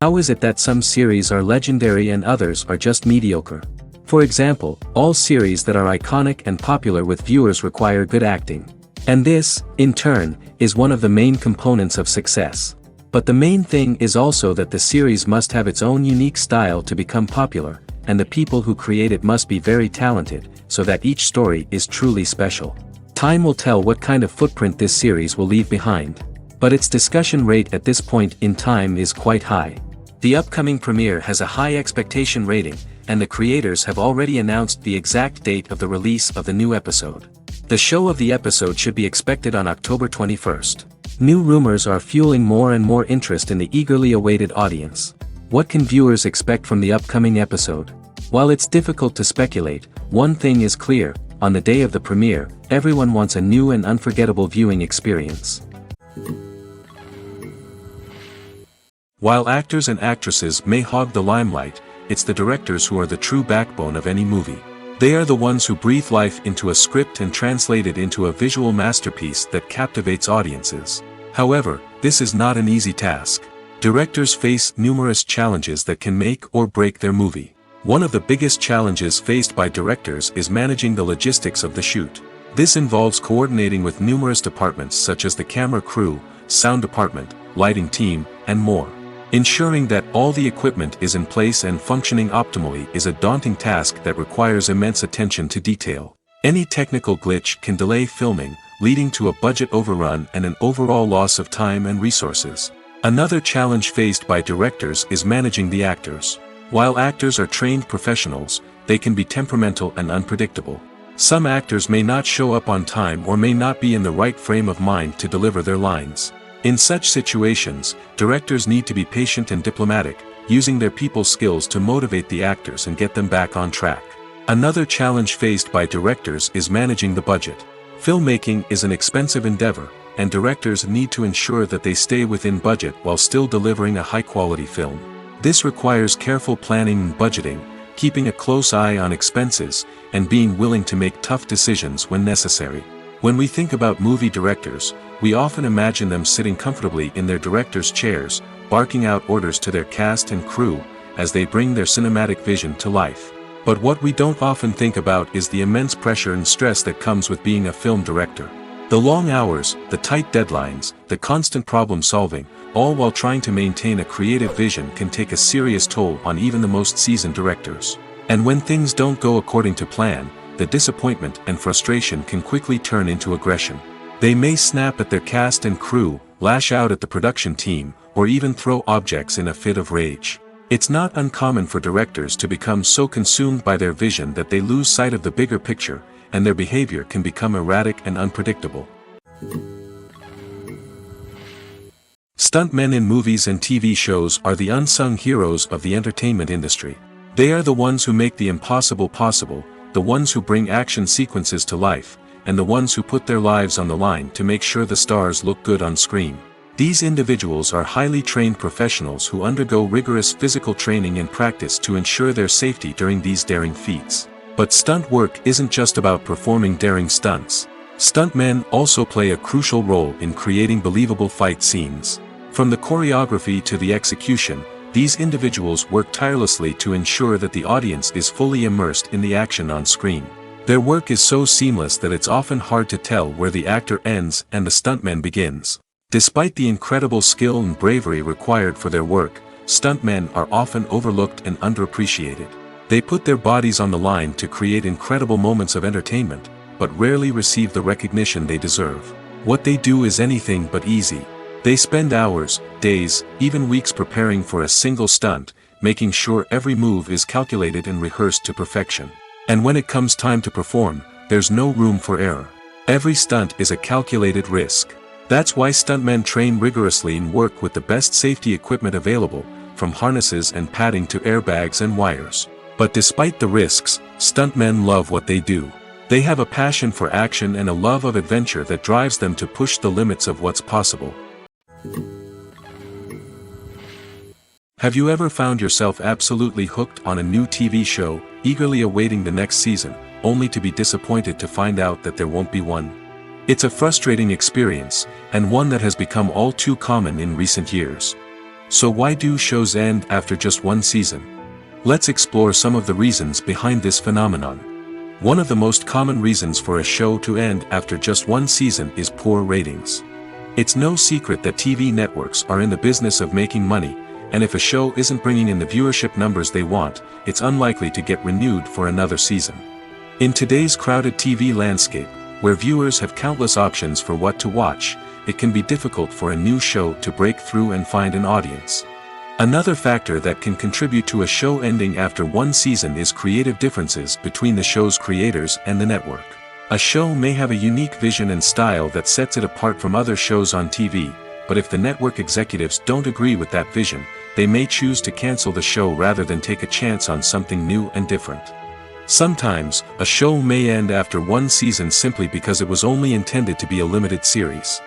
How is it that some series are legendary and others are just mediocre? For example, all series that are iconic and popular with viewers require good acting. And this, in turn, is one of the main components of success. But the main thing is also that the series must have its own unique style to become popular, and the people who create it must be very talented, so that each story is truly special. Time will tell what kind of footprint this series will leave behind. But its discussion rate at this point in time is quite high. The upcoming premiere has a high expectation rating, and the creators have already announced the exact date of the release of the new episode. The show of the episode should be expected on October 21st. New rumors are fueling more and more interest in the eagerly awaited audience. What can viewers expect from the upcoming episode? While it's difficult to speculate, one thing is clear: on the day of the premiere, everyone wants a new and unforgettable viewing experience. While actors and actresses may hog the limelight, it's the directors who are the true backbone of any movie. They are the ones who breathe life into a script and translate it into a visual masterpiece that captivates audiences. However, this is not an easy task. Directors face numerous challenges that can make or break their movie. One of the biggest challenges faced by directors is managing the logistics of the shoot. This involves coordinating with numerous departments such as the camera crew, sound department, lighting team, and more. Ensuring that all the equipment is in place and functioning optimally is a daunting task that requires immense attention to detail. Any technical glitch can delay filming, leading to a budget overrun and an overall loss of time and resources. Another challenge faced by directors is managing the actors. While actors are trained professionals, they can be temperamental and unpredictable. Some actors may not show up on time or may not be in the right frame of mind to deliver their lines. In such situations, directors need to be patient and diplomatic, using their people skills to motivate the actors and get them back on track. Another challenge faced by directors is managing the budget. Filmmaking is an expensive endeavor, and directors need to ensure that they stay within budget while still delivering a high-quality film. This requires careful planning and budgeting, keeping a close eye on expenses, and being willing to make tough decisions when necessary. When we think about movie directors, we often imagine them sitting comfortably in their director's chairs, barking out orders to their cast and crew, as they bring their cinematic vision to life. But what we don't often think about is the immense pressure and stress that comes with being a film director. The long hours, the tight deadlines, the constant problem solving, all while trying to maintain a creative vision can take a serious toll on even the most seasoned directors. And when things don't go according to plan, the disappointment and frustration can quickly turn into aggression. They may snap at their cast and crew, lash out at the production team, or even throw objects in a fit of rage. It's not uncommon for directors to become so consumed by their vision that they lose sight of the bigger picture, and their behavior can become erratic and unpredictable. Stuntmen in movies and TV shows are the unsung heroes of the entertainment industry. They are the ones who make the impossible possible, the ones who bring action sequences to life, and the ones who put their lives on the line to make sure the stars look good on screen. These individuals are highly trained professionals who undergo rigorous physical training and practice to ensure their safety during these daring feats. But stunt work isn't just about performing daring stunts. Stuntmen also play a crucial role in creating believable fight scenes. From the choreography to the execution, these individuals work tirelessly to ensure that the audience is fully immersed in the action on screen. Their work is so seamless that it's often hard to tell where the actor ends and the stuntman begins. Despite the incredible skill and bravery required for their work, stuntmen are often overlooked and underappreciated. They put their bodies on the line to create incredible moments of entertainment, but rarely receive the recognition they deserve. What they do is anything but easy. They spend hours, days, even weeks preparing for a single stunt, making sure every move is calculated and rehearsed to perfection. And when it comes time to perform, there's no room for error. Every stunt is a calculated risk. That's why stuntmen train rigorously and work with the best safety equipment available, from harnesses and padding to airbags and wires. But despite the risks, stuntmen love what they do. They have a passion for action and a love of adventure that drives them to push the limits of what's possible. Have you ever found yourself absolutely hooked on a new TV show, eagerly awaiting the next season, only to be disappointed to find out that there won't be one? It's a frustrating experience, and one that has become all too common in recent years. So why do shows end after just one season? Let's explore some of the reasons behind this phenomenon. One of the most common reasons for a show to end after just one season is poor ratings. It's no secret that TV networks are in the business of making money, and if a show isn't bringing in the viewership numbers they want, it's unlikely to get renewed for another season. In today's crowded TV landscape, where viewers have countless options for what to watch, it can be difficult for a new show to break through and find an audience. Another factor that can contribute to a show ending after one season is creative differences between the show's creators and the network. A show may have a unique vision and style that sets it apart from other shows on TV, but if the network executives don't agree with that vision, they may choose to cancel the show rather than take a chance on something new and different. Sometimes, a show may end after one season simply because it was only intended to be a limited series.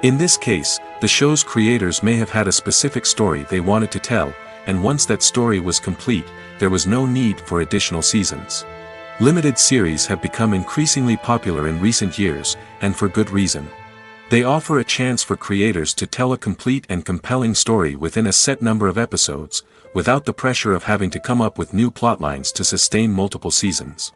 In this case, the show's creators may have had a specific story they wanted to tell, and once that story was complete, there was no need for additional seasons. Limited series have become increasingly popular in recent years, and for good reason. They offer a chance for creators to tell a complete and compelling story within a set number of episodes, without the pressure of having to come up with new plotlines to sustain multiple seasons.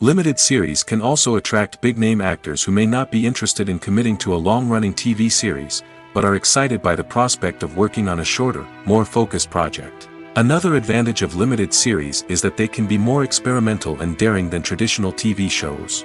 Limited series can also attract big-name actors who may not be interested in committing to a long-running TV series, but are excited by the prospect of working on a shorter, more focused project. Another advantage of limited series is that they can be more experimental and daring than traditional TV shows.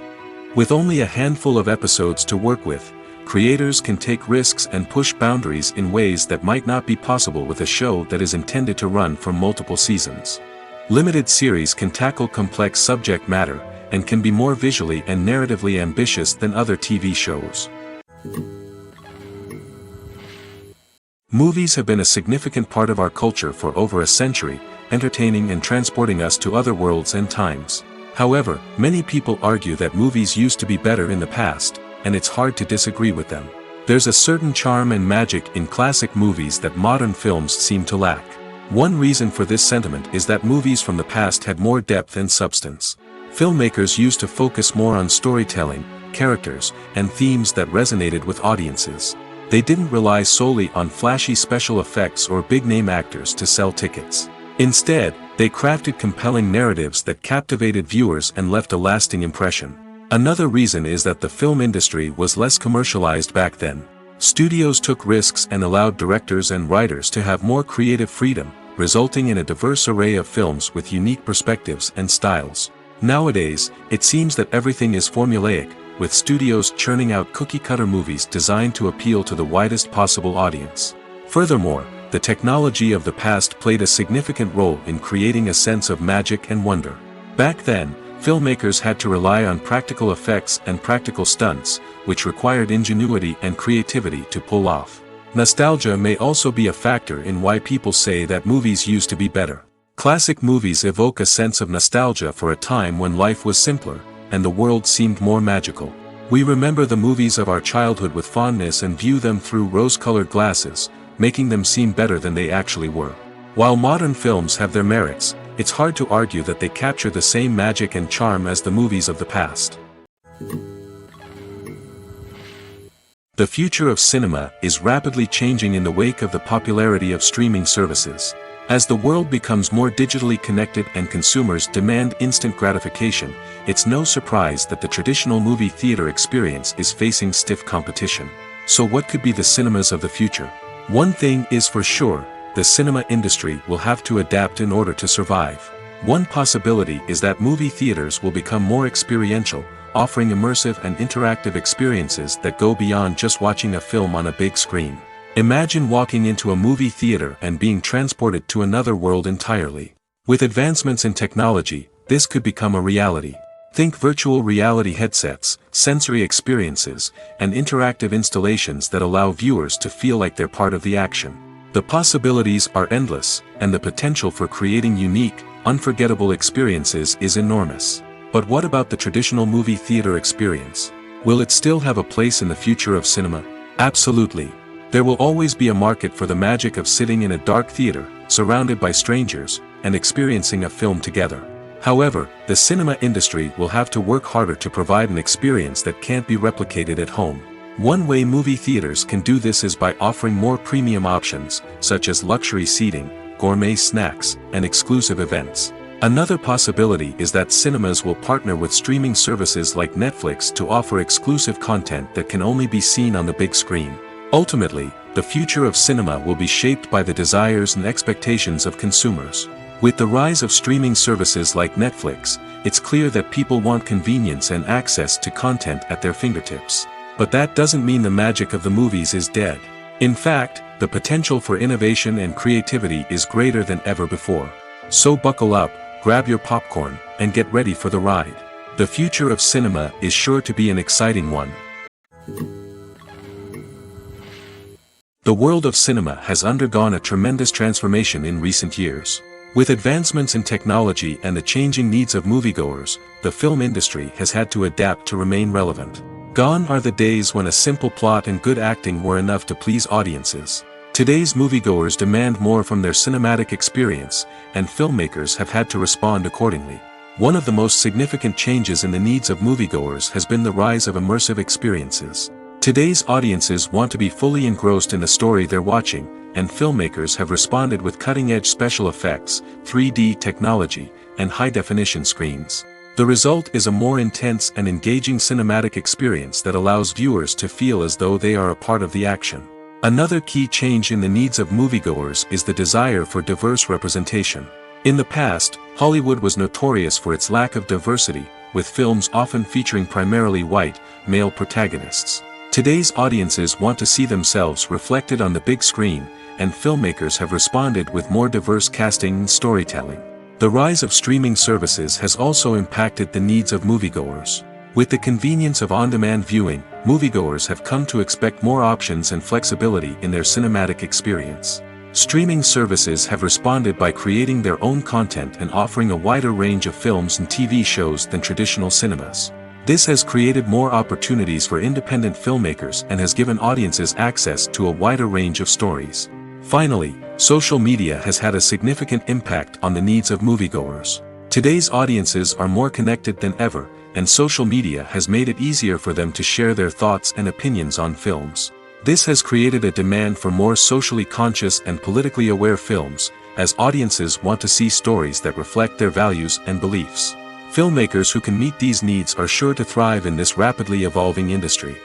With only a handful of episodes to work with, creators can take risks and push boundaries in ways that might not be possible with a show that is intended to run for multiple seasons. Limited series can tackle complex subject matter, and can be more visually and narratively ambitious than other TV shows. Movies have been a significant part of our culture for over a century, entertaining and transporting us to other worlds and times. However, many people argue that movies used to be better in the past, and it's hard to disagree with them. There's a certain charm and magic in classic movies that modern films seem to lack. One reason for this sentiment is that movies from the past had more depth and substance. Filmmakers used to focus more on storytelling, characters, and themes that resonated with audiences. They didn't rely solely on flashy special effects or big-name actors to sell tickets. Instead, they crafted compelling narratives that captivated viewers and left a lasting impression. Another reason is that the film industry was less commercialized back then. Studios took risks and allowed directors and writers to have more creative freedom, resulting in a diverse array of films with unique perspectives and styles. Nowadays, it seems that everything is formulaic, with studios churning out cookie-cutter movies designed to appeal to the widest possible audience. Furthermore, the technology of the past played a significant role in creating a sense of magic and wonder. Back then, filmmakers had to rely on practical effects and practical stunts, which required ingenuity and creativity to pull off. Nostalgia may also be a factor in why people say that movies used to be better. Classic movies evoke a sense of nostalgia for a time when life was simpler, and the world seemed more magical. We remember the movies of our childhood with fondness and view them through rose-colored glasses, making them seem better than they actually were. While modern films have their merits, it's hard to argue that they capture the same magic and charm as the movies of the past. The future of cinema is rapidly changing in the wake of the popularity of streaming services. As the world becomes more digitally connected and consumers demand instant gratification, it's no surprise that the traditional movie theater experience is facing stiff competition. So what could be the cinemas of the future? One thing is for sure, the cinema industry will have to adapt in order to survive. One possibility is that movie theaters will become more experiential, offering immersive and interactive experiences that go beyond just watching a film on a big screen. Imagine walking into a movie theater and being transported to another world entirely. With advancements in technology, this could become a reality. Think virtual reality headsets, sensory experiences, and interactive installations that allow viewers to feel like they're part of the action. The possibilities are endless, and the potential for creating unique, unforgettable experiences is enormous. But what about the traditional movie theater experience? Will it still have a place in the future of cinema? Absolutely. There will always be a market for the magic of sitting in a dark theater, surrounded by strangers, and experiencing a film together. However, the cinema industry will have to work harder to provide an experience that can't be replicated at home. One way movie theaters can do this is by offering more premium options, such as luxury seating, gourmet snacks, and exclusive events. Another possibility is that cinemas will partner with streaming services like Netflix to offer exclusive content that can only be seen on the big screen. Ultimately, the future of cinema will be shaped by the desires and expectations of consumers. With the rise of streaming services like Netflix, it's clear that people want convenience and access to content at their fingertips. But that doesn't mean the magic of the movies is dead. In fact, the potential for innovation and creativity is greater than ever before. So buckle up, grab your popcorn, and get ready for the ride. The future of cinema is sure to be an exciting one. The world of cinema has undergone a tremendous transformation in recent years. With advancements in technology and the changing needs of moviegoers, the film industry has had to adapt to remain relevant. Gone are the days when a simple plot and good acting were enough to please audiences. Today's moviegoers demand more from their cinematic experience, and filmmakers have had to respond accordingly. One of the most significant changes in the needs of moviegoers has been the rise of immersive experiences. Today's audiences want to be fully engrossed in the story they're watching, and filmmakers have responded with cutting-edge special effects, 3D technology, and high-definition screens. The result is a more intense and engaging cinematic experience that allows viewers to feel as though they are a part of the action. Another key change in the needs of moviegoers is the desire for diverse representation. In the past, Hollywood was notorious for its lack of diversity, with films often featuring primarily white, male protagonists. Today's audiences want to see themselves reflected on the big screen, and filmmakers have responded with more diverse casting and storytelling. The rise of streaming services has also impacted the needs of moviegoers. With the convenience of on-demand viewing, moviegoers have come to expect more options and flexibility in their cinematic experience. Streaming services have responded by creating their own content and offering a wider range of films and TV shows than traditional cinemas. This has created more opportunities for independent filmmakers and has given audiences access to a wider range of stories. Finally, social media has had a significant impact on the needs of moviegoers. Today's audiences are more connected than ever, and social media has made it easier for them to share their thoughts and opinions on films. This has created a demand for more socially conscious and politically aware films, as audiences want to see stories that reflect their values and beliefs. Filmmakers who can meet these needs are sure to thrive in this rapidly evolving industry.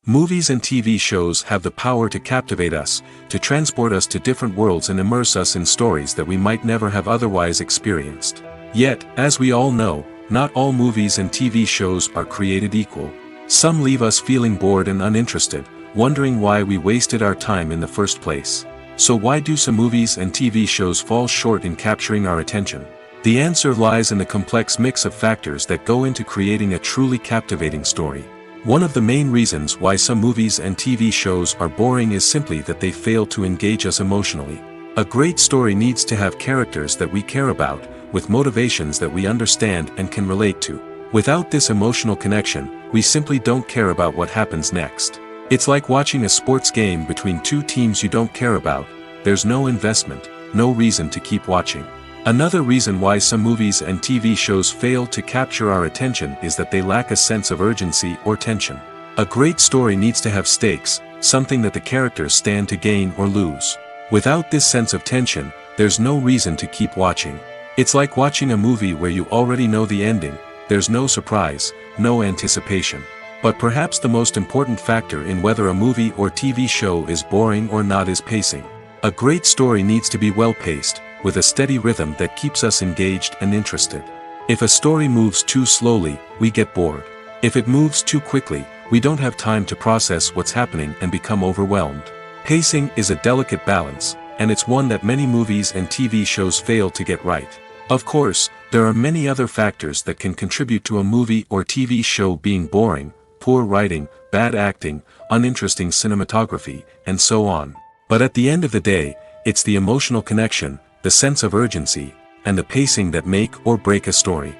Movies and TV shows have the power to captivate us, to transport us to different worlds and immerse us in stories that we might never have otherwise experienced. Yet, as we all know, not all movies and TV shows are created equal. Some leave us feeling bored and uninterested, wondering why we wasted our time in the first place. So why do some movies and TV shows fall short in capturing our attention? The answer lies in the complex mix of factors that go into creating a truly captivating story. One of the main reasons why some movies and TV shows are boring is simply that they fail to engage us emotionally. A great story needs to have characters that we care about, with motivations that we understand and can relate to. Without this emotional connection, we simply don't care about what happens next. It's like watching a sports game between two teams you don't care about. There's no investment, no reason to keep watching. Another reason why some movies and TV shows fail to capture our attention is that they lack a sense of urgency or tension. A great story needs to have stakes, something that the characters stand to gain or lose. Without this sense of tension, there's no reason to keep watching. It's like watching a movie where you already know the ending. There's no surprise, no anticipation. But perhaps the most important factor in whether a movie or TV show is boring or not is pacing. A great story needs to be well-paced, with a steady rhythm that keeps us engaged and interested. If a story moves too slowly, we get bored. If it moves too quickly, we don't have time to process what's happening and become overwhelmed. Pacing is a delicate balance, and it's one that many movies and TV shows fail to get right. Of course, there are many other factors that can contribute to a movie or TV show being boring: poor writing, bad acting, uninteresting cinematography, and so on. But at the end of the day, it's the emotional connection, the sense of urgency, and the pacing that make or break a story.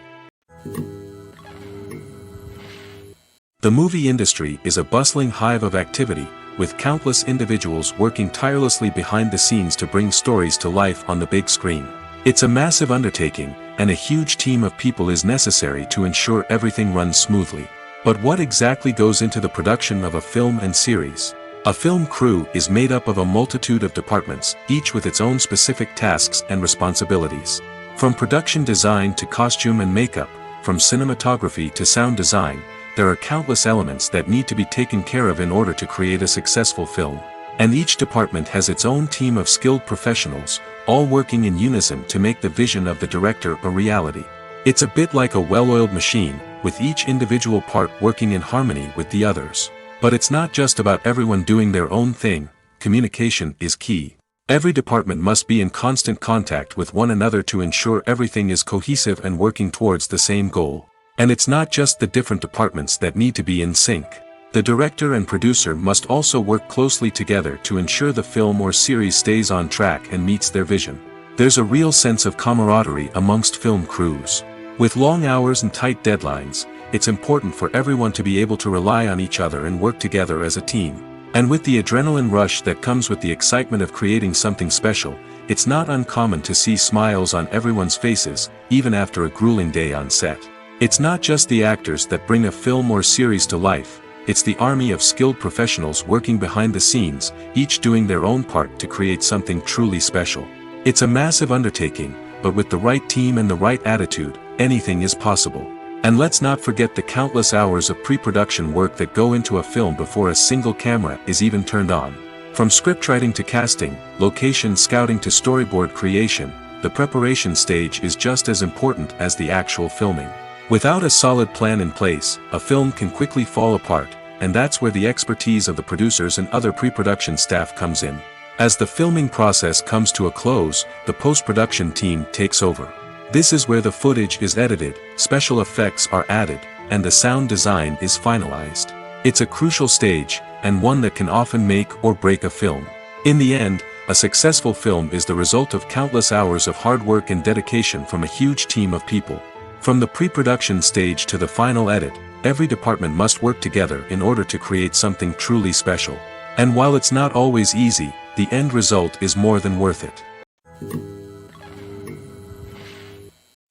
The movie industry is a bustling hive of activity, with countless individuals working tirelessly behind the scenes to bring stories to life on the big screen. It's a massive undertaking, and a huge team of people is necessary to ensure everything runs smoothly. But what exactly goes into the production of a film and series? A film crew is made up of a multitude of departments, each with its own specific tasks and responsibilities. From production design to costume and makeup, from cinematography to sound design, there are countless elements that need to be taken care of in order to create a successful film. And each department has its own team of skilled professionals, all working in unison to make the vision of the director a reality. It's a bit like a well-oiled machine, with each individual part working in harmony with the others. But it's not just about everyone doing their own thing. Communication is key. Every department must be in constant contact with one another to ensure everything is cohesive and working towards the same goal. And it's not just the different departments that need to be in sync. The director and producer must also work closely together to ensure the film or series stays on track and meets their vision. There's a real sense of camaraderie amongst film crews. With long hours and tight deadlines, it's important for everyone to be able to rely on each other and work together as a team. And with the adrenaline rush that comes with the excitement of creating something special, it's not uncommon to see smiles on everyone's faces, even after a grueling day on set. It's not just the actors that bring a film or series to life, it's the army of skilled professionals working behind the scenes, each doing their own part to create something truly special. It's a massive undertaking, but with the right team and the right attitude, anything is possible. And let's not forget the countless hours of pre-production work that go into a film before a single camera is even turned on. From scriptwriting to casting, location scouting to storyboard creation, the preparation stage is just as important as the actual filming. Without a solid plan in place, a film can quickly fall apart, and that's where the expertise of the producers and other pre-production staff comes in. As the filming process comes to a close, the post-production team takes over. This is where the footage is edited, special effects are added, and the sound design is finalized. It's a crucial stage, and one that can often make or break a film. In the end, a successful film is the result of countless hours of hard work and dedication from a huge team of people. From the pre-production stage to the final edit, every department must work together in order to create something truly special. And while it's not always easy, the end result is more than worth it.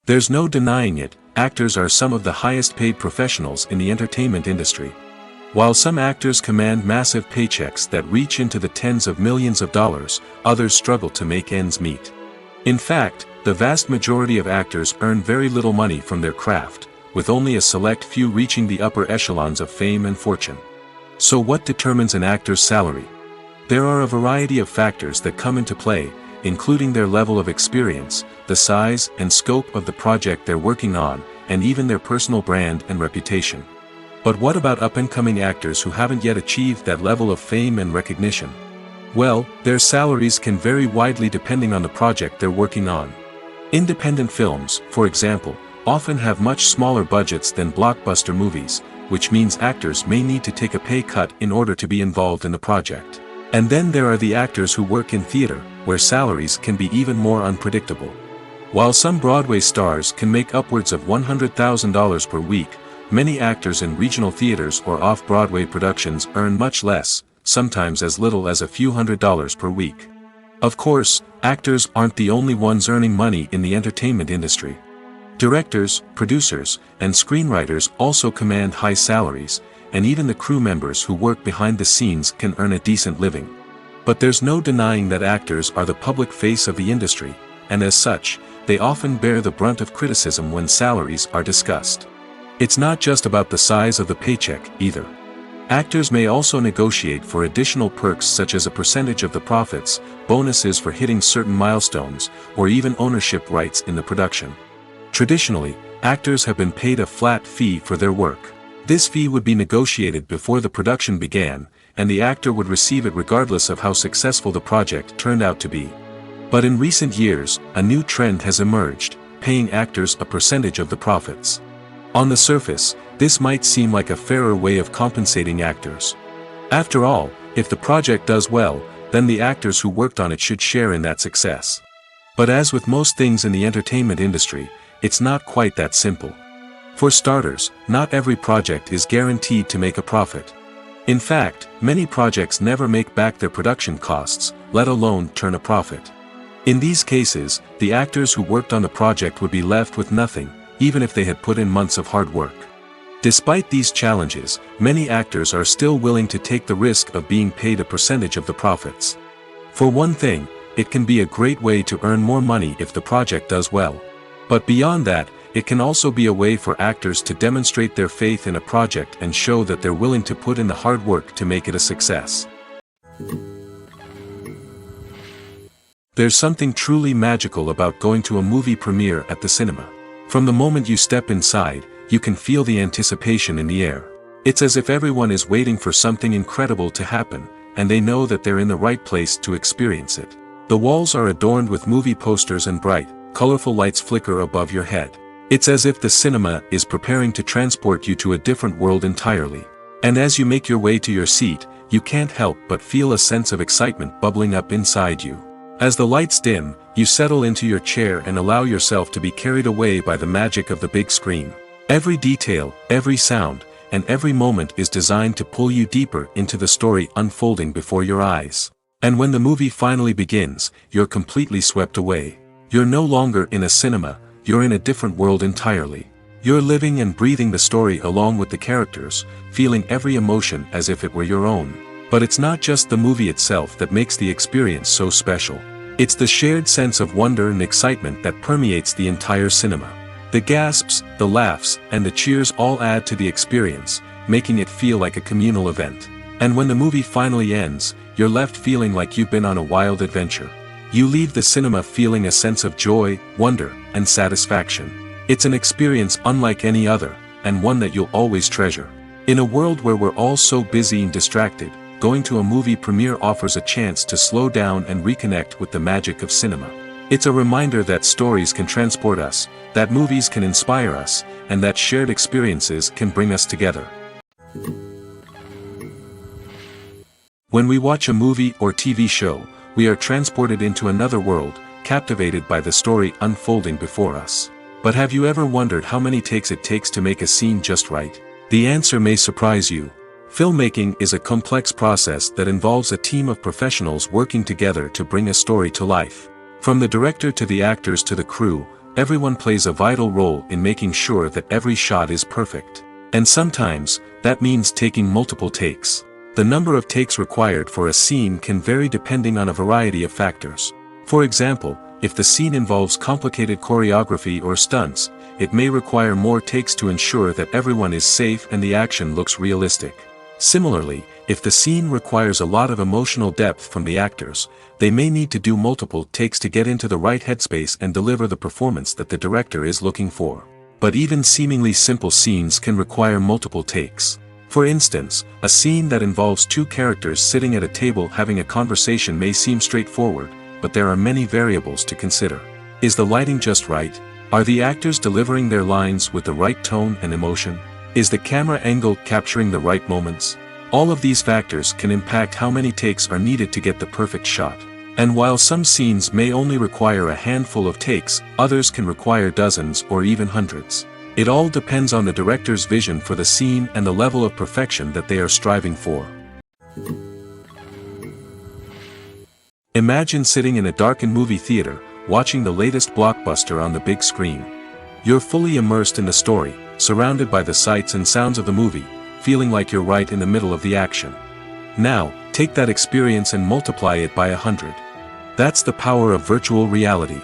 There's no denying it, actors are some of the highest paid professionals in the entertainment industry. While some actors command massive paychecks that reach into the tens of millions of dollars, others struggle to make ends meet. In fact, the vast majority of actors earn very little money from their craft, with only a select few reaching the upper echelons of fame and fortune. So what determines an actor's salary? There are a variety of factors that come into play, including their level of experience, the size and scope of the project they're working on, and even their personal brand and reputation. But what about up-and-coming actors who haven't yet achieved that level of fame and recognition? Well, their salaries can vary widely depending on the project they're working on. Independent films, for example, often have much smaller budgets than blockbuster movies, which means actors may need to take a pay cut in order to be involved in the project. And then there are the actors who work in theater, where salaries can be even more unpredictable. While some Broadway stars can make upwards of $100,000 per week, many actors in regional theaters or off-Broadway productions earn much less, sometimes as little as a few $100s per week. Of course, actors aren't the only ones earning money in the entertainment industry. Directors, producers, and screenwriters also command high salaries, and even the crew members who work behind the scenes can earn a decent living. But there's no denying that actors are the public face of the industry, and as such, they often bear the brunt of criticism when salaries are discussed. It's not just about the size of the paycheck, either. Actors may also negotiate for additional perks such as a percentage of the profits, bonuses for hitting certain milestones, or even ownership rights in the production. Traditionally, actors have been paid a flat fee for their work. This fee would be negotiated before the production began, and the actor would receive it regardless of how successful the project turned out to be. But in recent years, a new trend has emerged, paying actors a percentage of the profits. On the surface, this might seem like a fairer way of compensating actors. After all, if the project does well, then the actors who worked on it should share in that success. But as with most things in the entertainment industry, it's not quite that simple. For starters, not every project is guaranteed to make a profit. In fact, many projects never make back their production costs, let alone turn a profit. In these cases, the actors who worked on the project would be left with nothing, even if they had put in months of hard work. Despite these challenges, many actors are still willing to take the risk of being paid a percentage of the profits. For one thing, it can be a great way to earn more money if the project does well. But beyond that, it can also be a way for actors to demonstrate their faith in a project and show that they're willing to put in the hard work to make it a success. There's something truly magical about going to a movie premiere at the cinema. From the moment you step inside, you can feel the anticipation in the air. It's as if everyone is waiting for something incredible to happen, and they know that they're in the right place to experience it. The walls are adorned with movie posters and bright, colorful lights flicker above your head. It's as if the cinema is preparing to transport you to a different world entirely. And as you make your way to your seat, you can't help but feel a sense of excitement bubbling up inside you. As the lights dim, you settle into your chair and allow yourself to be carried away by the magic of the big screen. Every detail, every sound, and every moment is designed to pull you deeper into the story unfolding before your eyes. And when the movie finally begins, you're completely swept away. You're no longer in a cinema, you're in a different world entirely. You're living and breathing the story along with the characters, feeling every emotion as if it were your own. But it's not just the movie itself that makes the experience so special. It's the shared sense of wonder and excitement that permeates the entire cinema. The gasps, the laughs, and the cheers all add to the experience, making it feel like a communal event. And when the movie finally ends, you're left feeling like you've been on a wild adventure. You leave the cinema feeling a sense of joy, wonder, and satisfaction. It's an experience unlike any other, and one that you'll always treasure. In a world where we're all so busy and distracted, going to a movie premiere offers a chance to slow down and reconnect with the magic of cinema. It's a reminder that stories can transport us, that movies can inspire us, and that shared experiences can bring us together. When we watch a movie or TV show, we are transported into another world, captivated by the story unfolding before us. But have you ever wondered how many takes it takes to make a scene just right? The answer may surprise you. Filmmaking is a complex process that involves a team of professionals working together to bring a story to life. From the director to the actors to the crew, everyone plays a vital role in making sure that every shot is perfect. And sometimes, that means taking multiple takes. The number of takes required for a scene can vary depending on a variety of factors. For example, if the scene involves complicated choreography or stunts, it may require more takes to ensure that everyone is safe and the action looks realistic. Similarly, if the scene requires a lot of emotional depth from the actors, they may need to do multiple takes to get into the right headspace and deliver the performance that the director is looking for. But even seemingly simple scenes can require multiple takes. For instance, a scene that involves two characters sitting at a table having a conversation may seem straightforward, but there are many variables to consider. Is the lighting just right? Are the actors delivering their lines with the right tone and emotion? Is the camera angle capturing the right moments? All of these factors can impact how many takes are needed to get the perfect shot. And while some scenes may only require a handful of takes, others can require dozens or even hundreds. It all depends on the director's vision for the scene and the level of perfection that they are striving for. Imagine sitting in a darkened movie theater, watching the latest blockbuster on the big screen. You're fully immersed in the story, surrounded by the sights and sounds of the movie, feeling like you're right in the middle of the action. Now, take that experience and multiply it by 100. That's the power of virtual reality.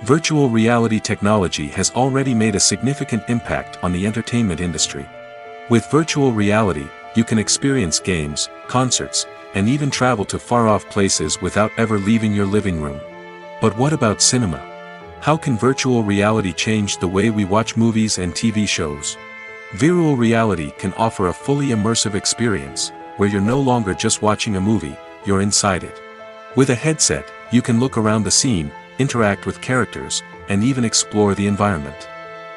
Virtual reality technology has already made a significant impact on the entertainment industry. With virtual reality, you can experience games, concerts, and even travel to far-off places without ever leaving your living room. But what about cinema? How can virtual reality change the way we watch movies and TV shows? Virtual reality can offer a fully immersive experience, where you're no longer just watching a movie, you're inside it. With a headset, you can look around the scene, interact with characters, and even explore the environment.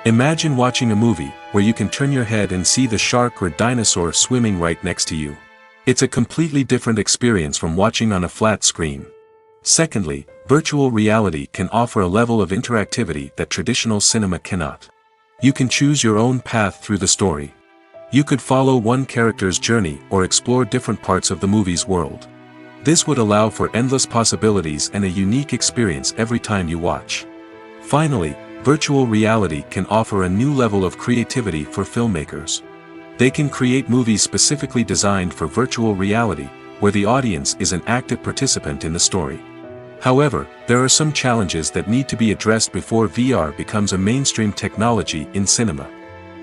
Imagine watching a movie, where you can turn your head and see the shark or dinosaur swimming right next to you. It's a completely different experience from watching on a flat screen. Secondly, virtual reality can offer a level of interactivity that traditional cinema cannot. You can choose your own path through the story. You could follow one character's journey or explore different parts of the movie's world. This would allow for endless possibilities and a unique experience every time you watch. Finally, virtual reality can offer a new level of creativity for filmmakers. They can create movies specifically designed for virtual reality, where the audience is an active participant in the story. However, there are some challenges that need to be addressed before VR becomes a mainstream technology in cinema.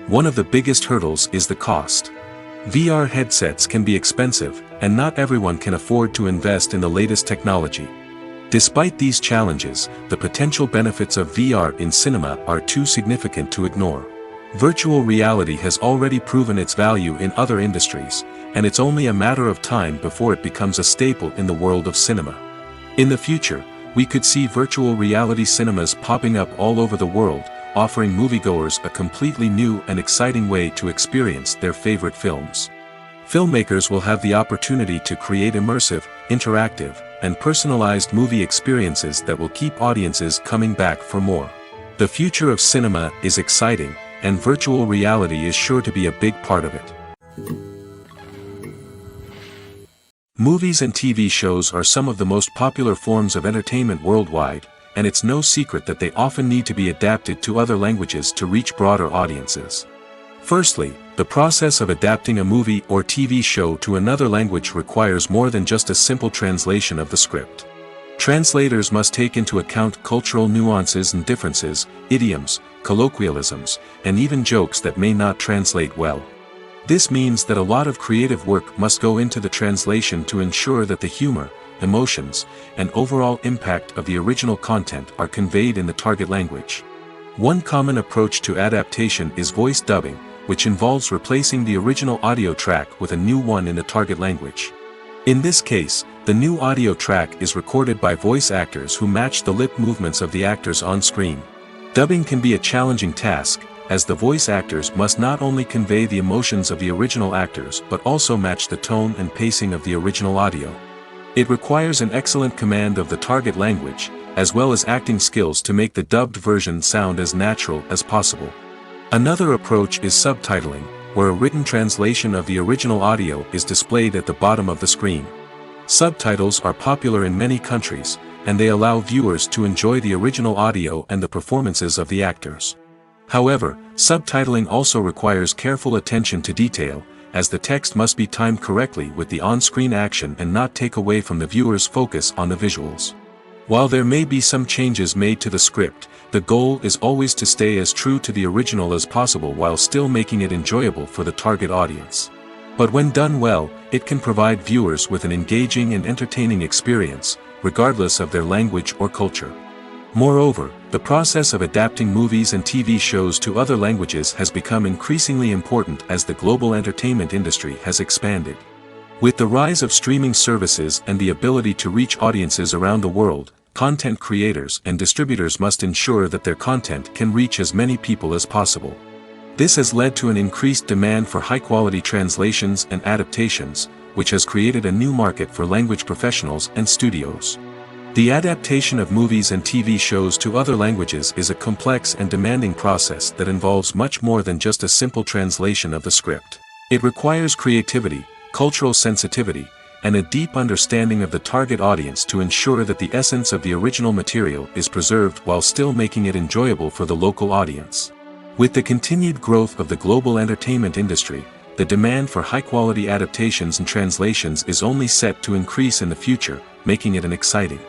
One of the biggest hurdles is the cost. VR headsets can be expensive, and not everyone can afford to invest in the latest technology. Despite these challenges, the potential benefits of VR in cinema are too significant to ignore. Virtual reality has already proven its value in other industries, and it's only a matter of time before it becomes a staple in the world of cinema. In the future, we could see virtual reality cinemas popping up all over the world, offering moviegoers a completely new and exciting way to experience their favorite films. Filmmakers will have the opportunity to create immersive, interactive, and personalized movie experiences that will keep audiences coming back for more. The future of cinema is exciting, and virtual reality is sure to be a big part of it. Movies and TV shows are some of the most popular forms of entertainment worldwide, and it's no secret that they often need to be adapted to other languages to reach broader audiences. Firstly, the process of adapting a movie or TV show to another language requires more than just a simple translation of the script. Translators must take into account cultural nuances and differences, idioms, colloquialisms, and even jokes that may not translate well. This means that a lot of creative work must go into the translation to ensure that the humor, emotions, and overall impact of the original content are conveyed in the target language. One common approach to adaptation is voice dubbing, which involves replacing the original audio track with a new one in the target language. In this case, the new audio track is recorded by voice actors who match the lip movements of the actors on screen. Dubbing can be a challenging task, as the voice actors must not only convey the emotions of the original actors but also match the tone and pacing of the original audio. It requires an excellent command of the target language, as well as acting skills to make the dubbed version sound as natural as possible. Another approach is subtitling, where a written translation of the original audio is displayed at the bottom of the screen. Subtitles are popular in many countries, and they allow viewers to enjoy the original audio and the performances of the actors. However, subtitling also requires careful attention to detail, as the text must be timed correctly with the on-screen action and not take away from the viewer's focus on the visuals. While there may be some changes made to the script, the goal is always to stay as true to the original as possible while still making it enjoyable for the target audience. But when done well, it can provide viewers with an engaging and entertaining experience, regardless of their language or culture. Moreover, the process of adapting movies and TV shows to other languages has become increasingly important as the global entertainment industry has expanded. With the rise of streaming services and the ability to reach audiences around the world, content creators and distributors must ensure that their content can reach as many people as possible. This has led to an increased demand for high-quality translations and adaptations, which has created a new market for language professionals and studios. The adaptation of movies and TV shows to other languages is a complex and demanding process that involves much more than just a simple translation of the script. It requires creativity, cultural sensitivity, and a deep understanding of the target audience to ensure that the essence of the original material is preserved while still making it enjoyable for the local audience. With the continued growth of the global entertainment industry, the demand for high-quality adaptations and translations is only set to increase in the future, making it an exciting.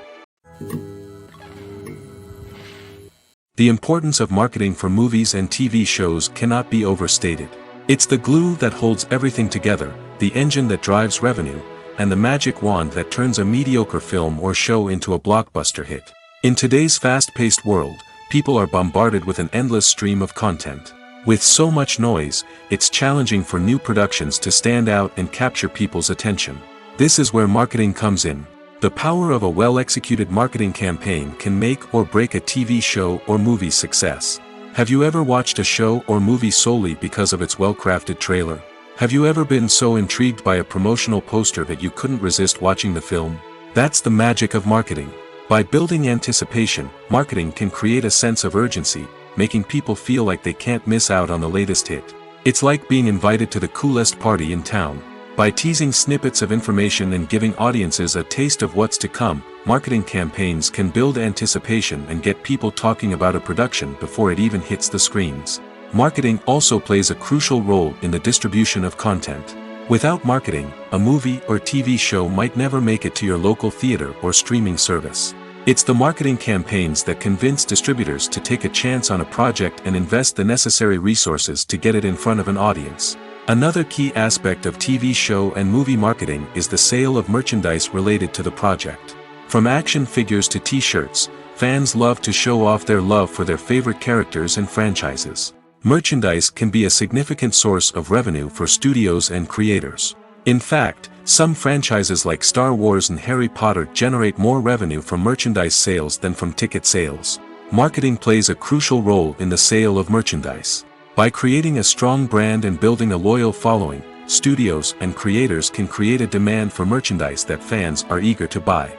The importance of marketing for movies and TV shows cannot be overstated. It's the glue that holds everything together, the engine that drives revenue, and the magic wand that turns a mediocre film or show into a blockbuster hit. In today's fast-paced world, people are bombarded with an endless stream of content. With so much noise, it's challenging for new productions to stand out and capture people's attention. This is where marketing comes in. The power of a well-executed marketing campaign can make or break a TV show or movie's success. Have you ever watched a show or movie solely because of its well-crafted trailer? Have you ever been so intrigued by a promotional poster that you couldn't resist watching the film? That's the magic of marketing. By building anticipation, marketing can create a sense of urgency, making people feel like they can't miss out on the latest hit. It's like being invited to the coolest party in town. By teasing snippets of information and giving audiences a taste of what's to come, marketing campaigns can build anticipation and get people talking about a production before it even hits the screens. Marketing also plays a crucial role in the distribution of content. Without marketing, a movie or TV show might never make it to your local theater or streaming service. It's the marketing campaigns that convince distributors to take a chance on a project and invest the necessary resources to get it in front of an audience. Another key aspect of TV show and movie marketing is the sale of merchandise related to the project. From action figures to t-shirts, fans love to show off their love for their favorite characters and franchises. Merchandise can be a significant source of revenue for studios and creators. In fact, some franchises like Star Wars and Harry Potter generate more revenue from merchandise sales than from ticket sales. Marketing plays a crucial role in the sale of merchandise. By creating a strong brand and building a loyal following, studios and creators can create a demand for merchandise that fans are eager to buy.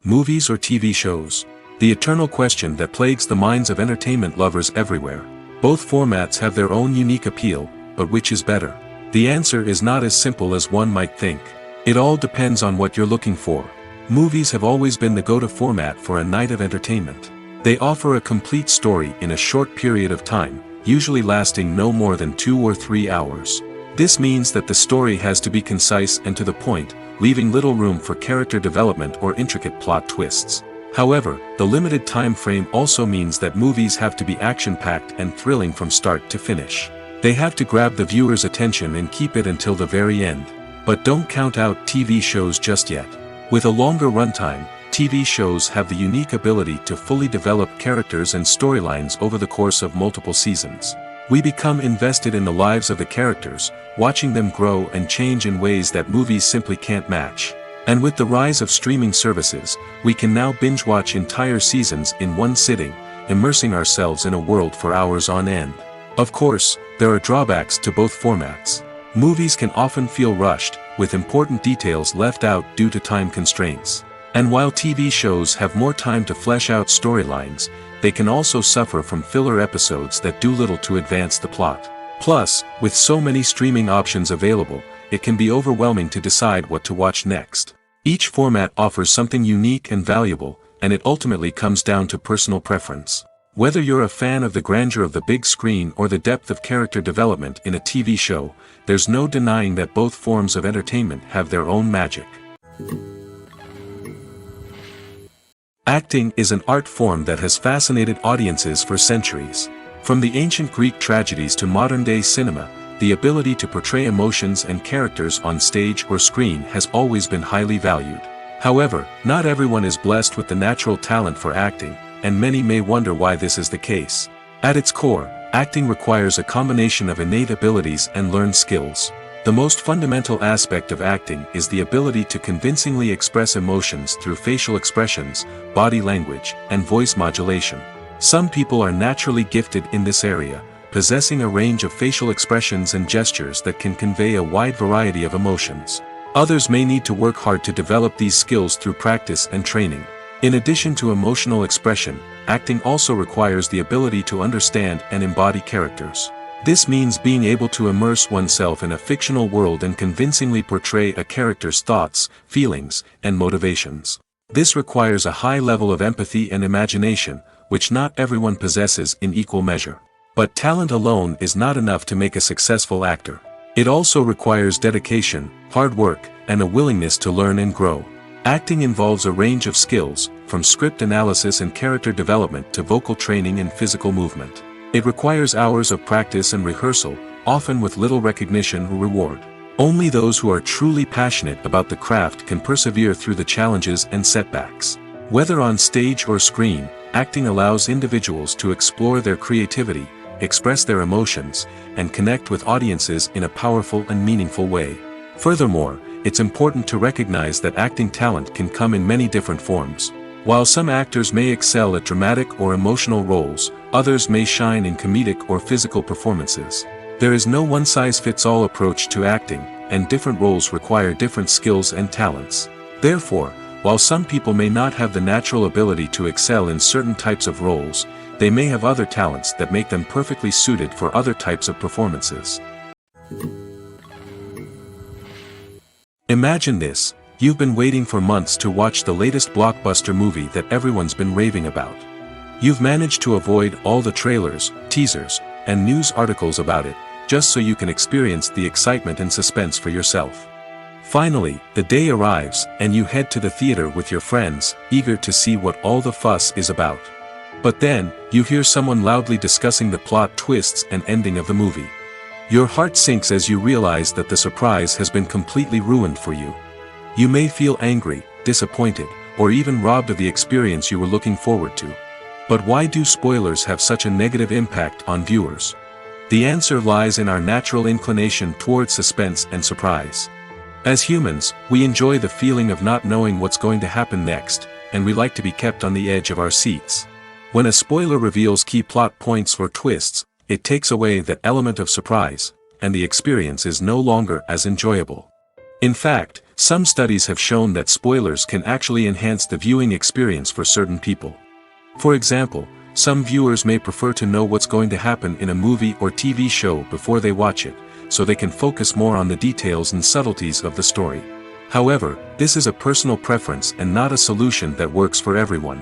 Movies or TV shows? The eternal question that plagues the minds of entertainment lovers everywhere. Both formats have their own unique appeal, but which is better? The answer is not as simple as one might think. It all depends on what you're looking for. Movies have always been the go-to format for a night of entertainment. They offer a complete story in a short period of time, usually lasting no more than 2 or 3 hours. This means that the story has to be concise and to the point, leaving little room for character development or intricate plot twists. However, the limited time frame also means that movies have to be action-packed and thrilling from start to finish. They have to grab the viewer's attention and keep it until the very end. But don't count out TV shows just yet. With a longer runtime, TV shows have the unique ability to fully develop characters and storylines over the course of multiple seasons. We become invested in the lives of the characters, watching them grow and change in ways that movies simply can't match. And with the rise of streaming services, we can now binge-watch entire seasons in one sitting, immersing ourselves in a world for hours on end. Of course, there are drawbacks to both formats. Movies can often feel rushed, with important details left out due to time constraints. And while TV shows have more time to flesh out storylines, they can also suffer from filler episodes that do little to advance the plot. Plus, with so many streaming options available, it can be overwhelming to decide what to watch next. Each format offers something unique and valuable, and it ultimately comes down to personal preference. Whether you're a fan of the grandeur of the big screen or the depth of character development in a TV show, there's no denying that both forms of entertainment have their own magic. Acting is an art form that has fascinated audiences for centuries. From the ancient Greek tragedies to modern-day cinema, the ability to portray emotions and characters on stage or screen has always been highly valued. However, not everyone is blessed with the natural talent for acting, and many may wonder why this is the case. At its core, acting requires a combination of innate abilities and learned skills. The most fundamental aspect of acting is the ability to convincingly express emotions through facial expressions, body language, and voice modulation. Some people are naturally gifted in this area, possessing a range of facial expressions and gestures that can convey a wide variety of emotions. Others may need to work hard to develop these skills through practice and training. In addition to emotional expression, acting also requires the ability to understand and embody characters. This means being able to immerse oneself in a fictional world and convincingly portray a character's thoughts, feelings, and motivations. This requires a high level of empathy and imagination, which not everyone possesses in equal measure. But talent alone is not enough to make a successful actor. It also requires dedication, hard work, and a willingness to learn and grow. Acting involves a range of skills, from script analysis and character development to vocal training and physical movement. It requires hours of practice and rehearsal, often with little recognition or reward. Only those who are truly passionate about the craft can persevere through the challenges and setbacks. Whether on stage or screen, acting allows individuals to explore their creativity, express their emotions, and connect with audiences in a powerful and meaningful way. Furthermore, it's important to recognize that acting talent can come in many different forms. While some actors may excel at dramatic or emotional roles, others may shine in comedic or physical performances. There is no one-size-fits-all approach to acting, and different roles require different skills and talents. Therefore, while some people may not have the natural ability to excel in certain types of roles, they may have other talents that make them perfectly suited for other types of performances. Imagine this: you've been waiting for months to watch the latest blockbuster movie that everyone's been raving about. You've managed to avoid all the trailers, teasers, and news articles about it, just so you can experience the excitement and suspense for yourself. Finally, the day arrives, and you head to the theater with your friends, eager to see what all the fuss is about. But then, you hear someone loudly discussing the plot twists and ending of the movie. Your heart sinks as you realize that the surprise has been completely ruined for you. You may feel angry, disappointed, or even robbed of the experience you were looking forward to. But why do spoilers have such a negative impact on viewers? The answer lies in our natural inclination toward suspense and surprise. As humans, we enjoy the feeling of not knowing what's going to happen next, and we like to be kept on the edge of our seats. When a spoiler reveals key plot points or twists, it takes away that element of surprise, and the experience is no longer as enjoyable. In fact, some studies have shown that spoilers can actually enhance the viewing experience for certain people. For example, some viewers may prefer to know what's going to happen in a movie or TV show before they watch it, so they can focus more on the details and subtleties of the story. However, this is a personal preference and not a solution that works for everyone.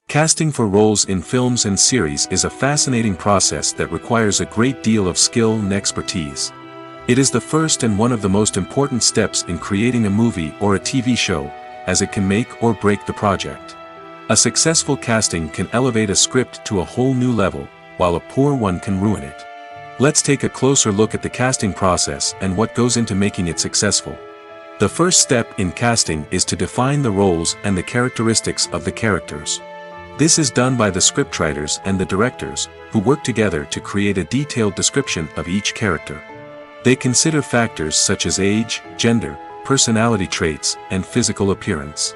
Casting for roles in films and series is a fascinating process that requires a great deal of skill and expertise. It is the first and one of the most important steps in creating a movie or a TV show, as it can make or break the project. A successful casting can elevate a script to a whole new level, while a poor one can ruin it. Let's take a closer look at the casting process and what goes into making it successful. The first step in casting is to define the roles and the characteristics of the characters. This is done by the scriptwriters and the directors, who work together to create a detailed description of each character. They consider factors such as age, gender, personality traits, and physical appearance.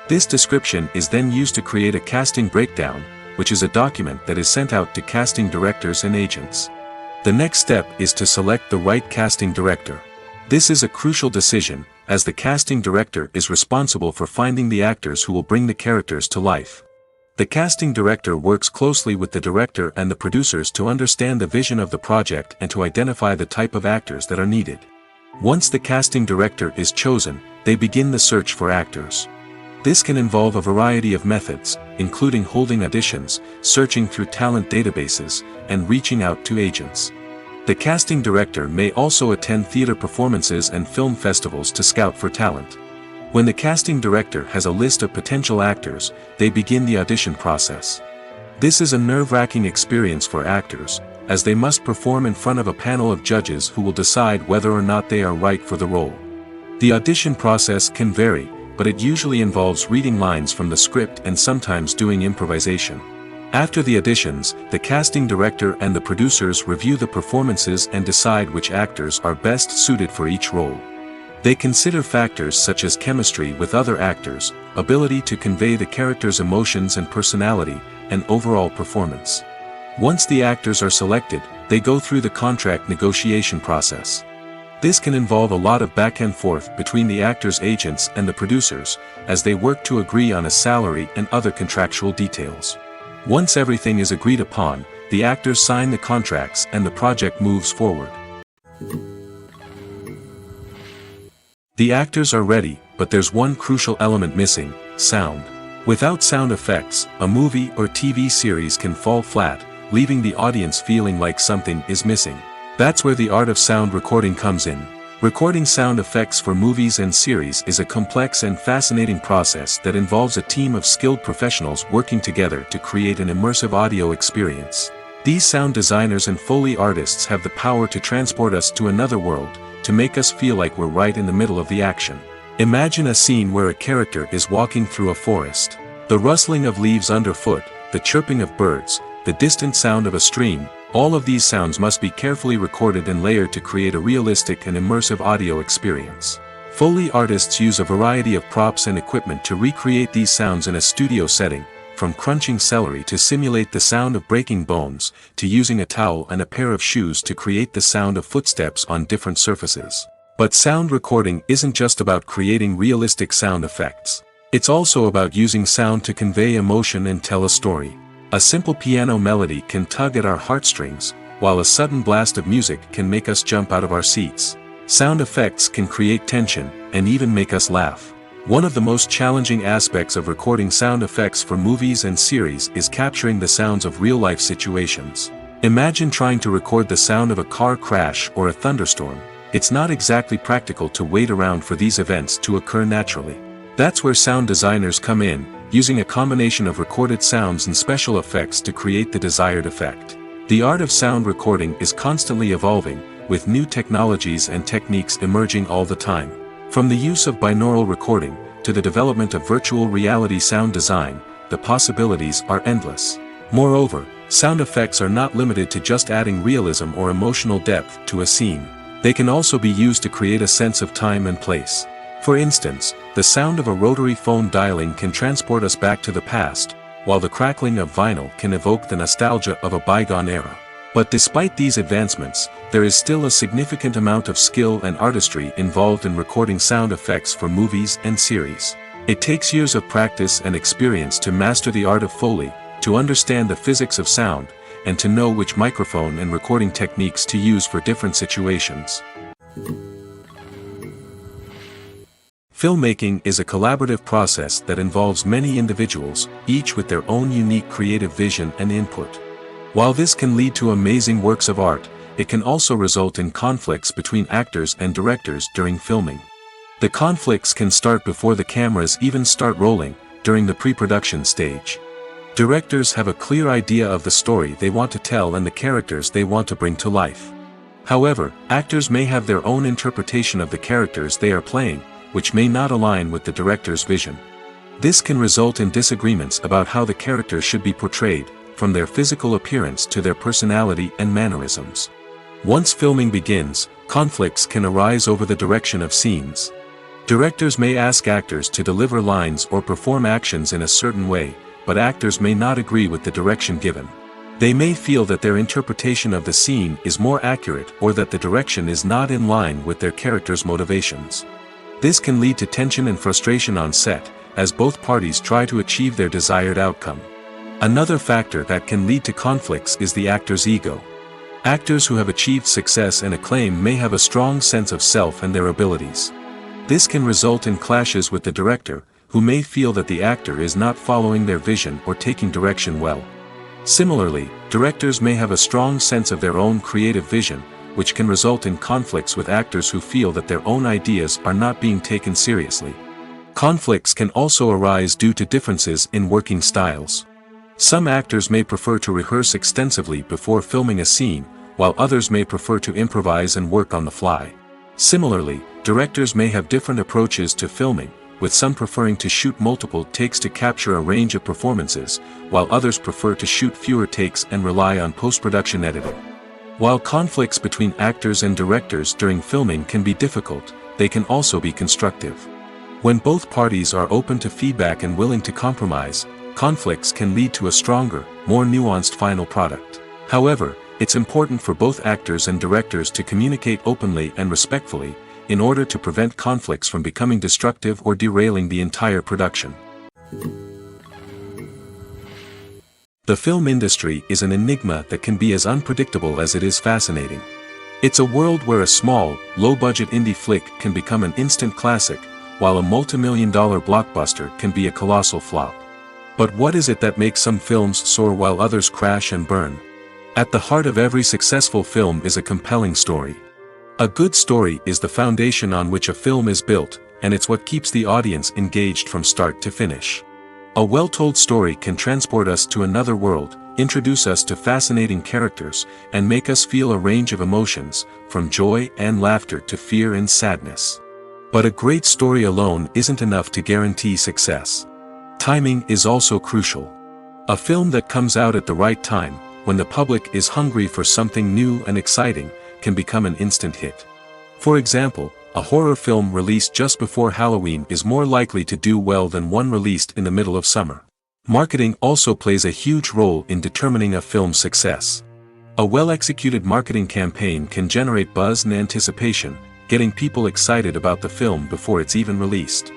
This description is then used to create a casting breakdown, which is a document that is sent out to casting directors and agents. The next step is to select the right casting director. This is a crucial decision, as the casting director is responsible for finding the actors who will bring the characters to life. The casting director works closely with the director and the producers to understand the vision of the project and to identify the type of actors that are needed. Once the casting director is chosen, they begin the search for actors. This can involve a variety of methods, including holding auditions, searching through talent databases, and reaching out to agents. The casting director may also attend theater performances and film festivals to scout for talent. When the casting director has a list of potential actors, they begin the audition process. This is a nerve-wracking experience for actors, as they must perform in front of a panel of judges who will decide whether or not they are right for the role. The audition process can vary, but it usually involves reading lines from the script and sometimes doing improvisation. After the auditions, the casting director and the producers review the performances and decide which actors are best suited for each role. They consider factors such as chemistry with other actors, ability to convey the character's emotions and personality, and overall performance. Once the actors are selected, they go through the contract negotiation process. This can involve a lot of back and forth between the actors' agents and the producers, as they work to agree on a salary and other contractual details. Once everything is agreed upon, the actors sign the contracts and the project moves forward. The actors are ready, but there's one crucial element missing: sound. Without sound effects, a movie or TV series can fall flat, leaving the audience feeling like something is missing. That's where the art of sound recording comes in. Recording sound effects for movies and series is a complex and fascinating process that involves a team of skilled professionals working together to create an immersive audio experience. These sound designers and Foley artists have the power to transport us to another world, to make us feel like we're right in the middle of the action. Imagine a scene where a character is walking through a forest. The rustling of leaves underfoot, the chirping of birds, the distant sound of a stream, all of these sounds must be carefully recorded and layered to create a realistic and immersive audio experience. Foley artists use a variety of props and equipment to recreate these sounds in a studio setting, from crunching celery to simulate the sound of breaking bones, to using a towel and a pair of shoes to create the sound of footsteps on different surfaces. But sound recording isn't just about creating realistic sound effects. It's also about using sound to convey emotion and tell a story. A simple piano melody can tug at our heartstrings, while a sudden blast of music can make us jump out of our seats. Sound effects can create tension, and even make us laugh. One of the most challenging aspects of recording sound effects for movies and series is capturing the sounds of real-life situations. Imagine trying to record the sound of a car crash or a thunderstorm. It's not exactly practical to wait around for these events to occur naturally. That's where sound designers come in, using a combination of recorded sounds and special effects to create the desired effect. The art of sound recording is constantly evolving, with new technologies and techniques emerging all the time. From the use of binaural recording, to the development of virtual reality sound design, the possibilities are endless. Moreover, sound effects are not limited to just adding realism or emotional depth to a scene. They can also be used to create a sense of time and place. For instance, the sound of a rotary phone dialing can transport us back to the past, while the crackling of vinyl can evoke the nostalgia of a bygone era. But despite these advancements, there is still a significant amount of skill and artistry involved in recording sound effects for movies and series. It takes years of practice and experience to master the art of Foley, to understand the physics of sound, and to know which microphone and recording techniques to use for different situations. Filmmaking is a collaborative process that involves many individuals, each with their own unique creative vision and input. While this can lead to amazing works of art, it can also result in conflicts between actors and directors during filming. The conflicts can start before the cameras even start rolling, during the pre-production stage. Directors have a clear idea of the story they want to tell and the characters they want to bring to life. However, actors may have their own interpretation of the characters they are playing, which may not align with the director's vision. This can result in disagreements about how the characters should be portrayed, from their physical appearance to their personality and mannerisms. Once filming begins, conflicts can arise over the direction of scenes. Directors may ask actors to deliver lines or perform actions in a certain way, but actors may not agree with the direction given. They may feel that their interpretation of the scene is more accurate or that the direction is not in line with their character's motivations. This can lead to tension and frustration on set, as both parties try to achieve their desired outcome. Another factor that can lead to conflicts is the actor's ego. Actors who have achieved success and acclaim may have a strong sense of self and their abilities. This can result in clashes with the director, who may feel that the actor is not following their vision or taking direction well. Similarly, directors may have a strong sense of their own creative vision, which can result in conflicts with actors who feel that their own ideas are not being taken seriously. Conflicts can also arise due to differences in working styles. Some actors may prefer to rehearse extensively before filming a scene, while others may prefer to improvise and work on the fly. Similarly, directors may have different approaches to filming, with some preferring to shoot multiple takes to capture a range of performances, while others prefer to shoot fewer takes and rely on post-production editing. While conflicts between actors and directors during filming can be difficult, they can also be constructive. When both parties are open to feedback and willing to compromise, conflicts can lead to a stronger, more nuanced final product. However, it's important for both actors and directors to communicate openly and respectfully, in order to prevent conflicts from becoming destructive or derailing the entire production. The film industry is an enigma that can be as unpredictable as it is fascinating. It's a world where a small, low-budget indie flick can become an instant classic, while a multi-million-dollar blockbuster can be a colossal flop. But what is it that makes some films soar while others crash and burn? At the heart of every successful film is a compelling story. A good story is the foundation on which a film is built, and it's what keeps the audience engaged from start to finish. A well-told story can transport us to another world, introduce us to fascinating characters, and make us feel a range of emotions, from joy and laughter to fear and sadness. But a great story alone isn't enough to guarantee success. Timing is also crucial. A film that comes out at the right time, when the public is hungry for something new and exciting, can become an instant hit. For example, a horror film released just before Halloween is more likely to do well than one released in the middle of summer. Marketing also plays a huge role in determining a film's success. A well-executed marketing campaign can generate buzz and anticipation, getting people excited about the film before it's even released.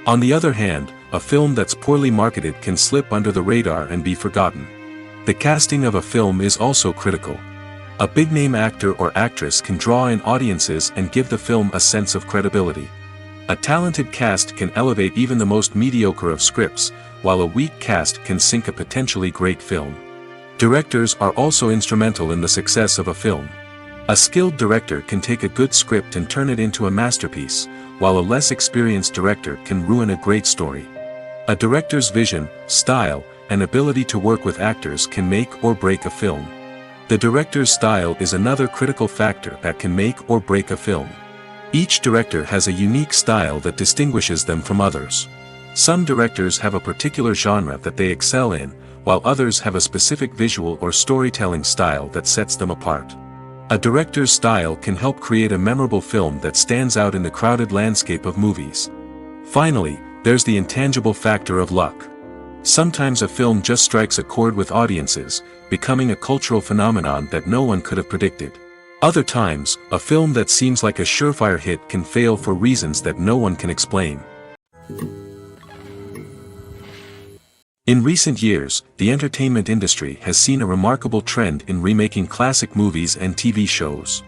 On the other hand, a film that's poorly marketed can slip under the radar and be forgotten. The casting of a film is also critical. A big-name actor or actress can draw in audiences and give the film a sense of credibility. A talented cast can elevate even the most mediocre of scripts, while a weak cast can sink a potentially great film. Directors are also instrumental in the success of a film. A skilled director can take a good script and turn it into a masterpiece, while a less experienced director can ruin a great story. A director's vision, style, and ability to work with actors can make or break a film. The director's style is another critical factor that can make or break a film. Each director has a unique style that distinguishes them from others. Some directors have a particular genre that they excel in, while others have a specific visual or storytelling style that sets them apart. A director's style can help create a memorable film that stands out in the crowded landscape of movies. Finally, there's the intangible factor of luck. Sometimes a film just strikes a chord with audiences, becoming a cultural phenomenon that no one could have predicted. Other times, a film that seems like a surefire hit can fail for reasons that no one can explain. In recent years, the entertainment industry has seen a remarkable trend in remaking classic movies and TV shows.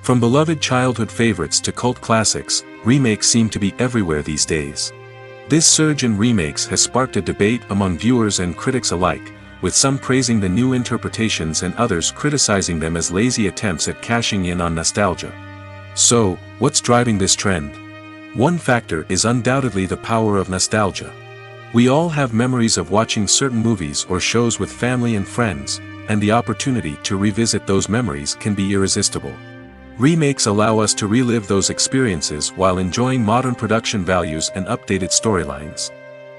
From beloved childhood favorites to cult classics, remakes seem to be everywhere these days. This surge in remakes has sparked a debate among viewers and critics alike, with some praising the new interpretations and others criticizing them as lazy attempts at cashing in on nostalgia. So, what's driving this trend? One factor is undoubtedly the power of nostalgia. We all have memories of watching certain movies or shows with family and friends, and the opportunity to revisit those memories can be irresistible. Remakes allow us to relive those experiences while enjoying modern production values and updated storylines.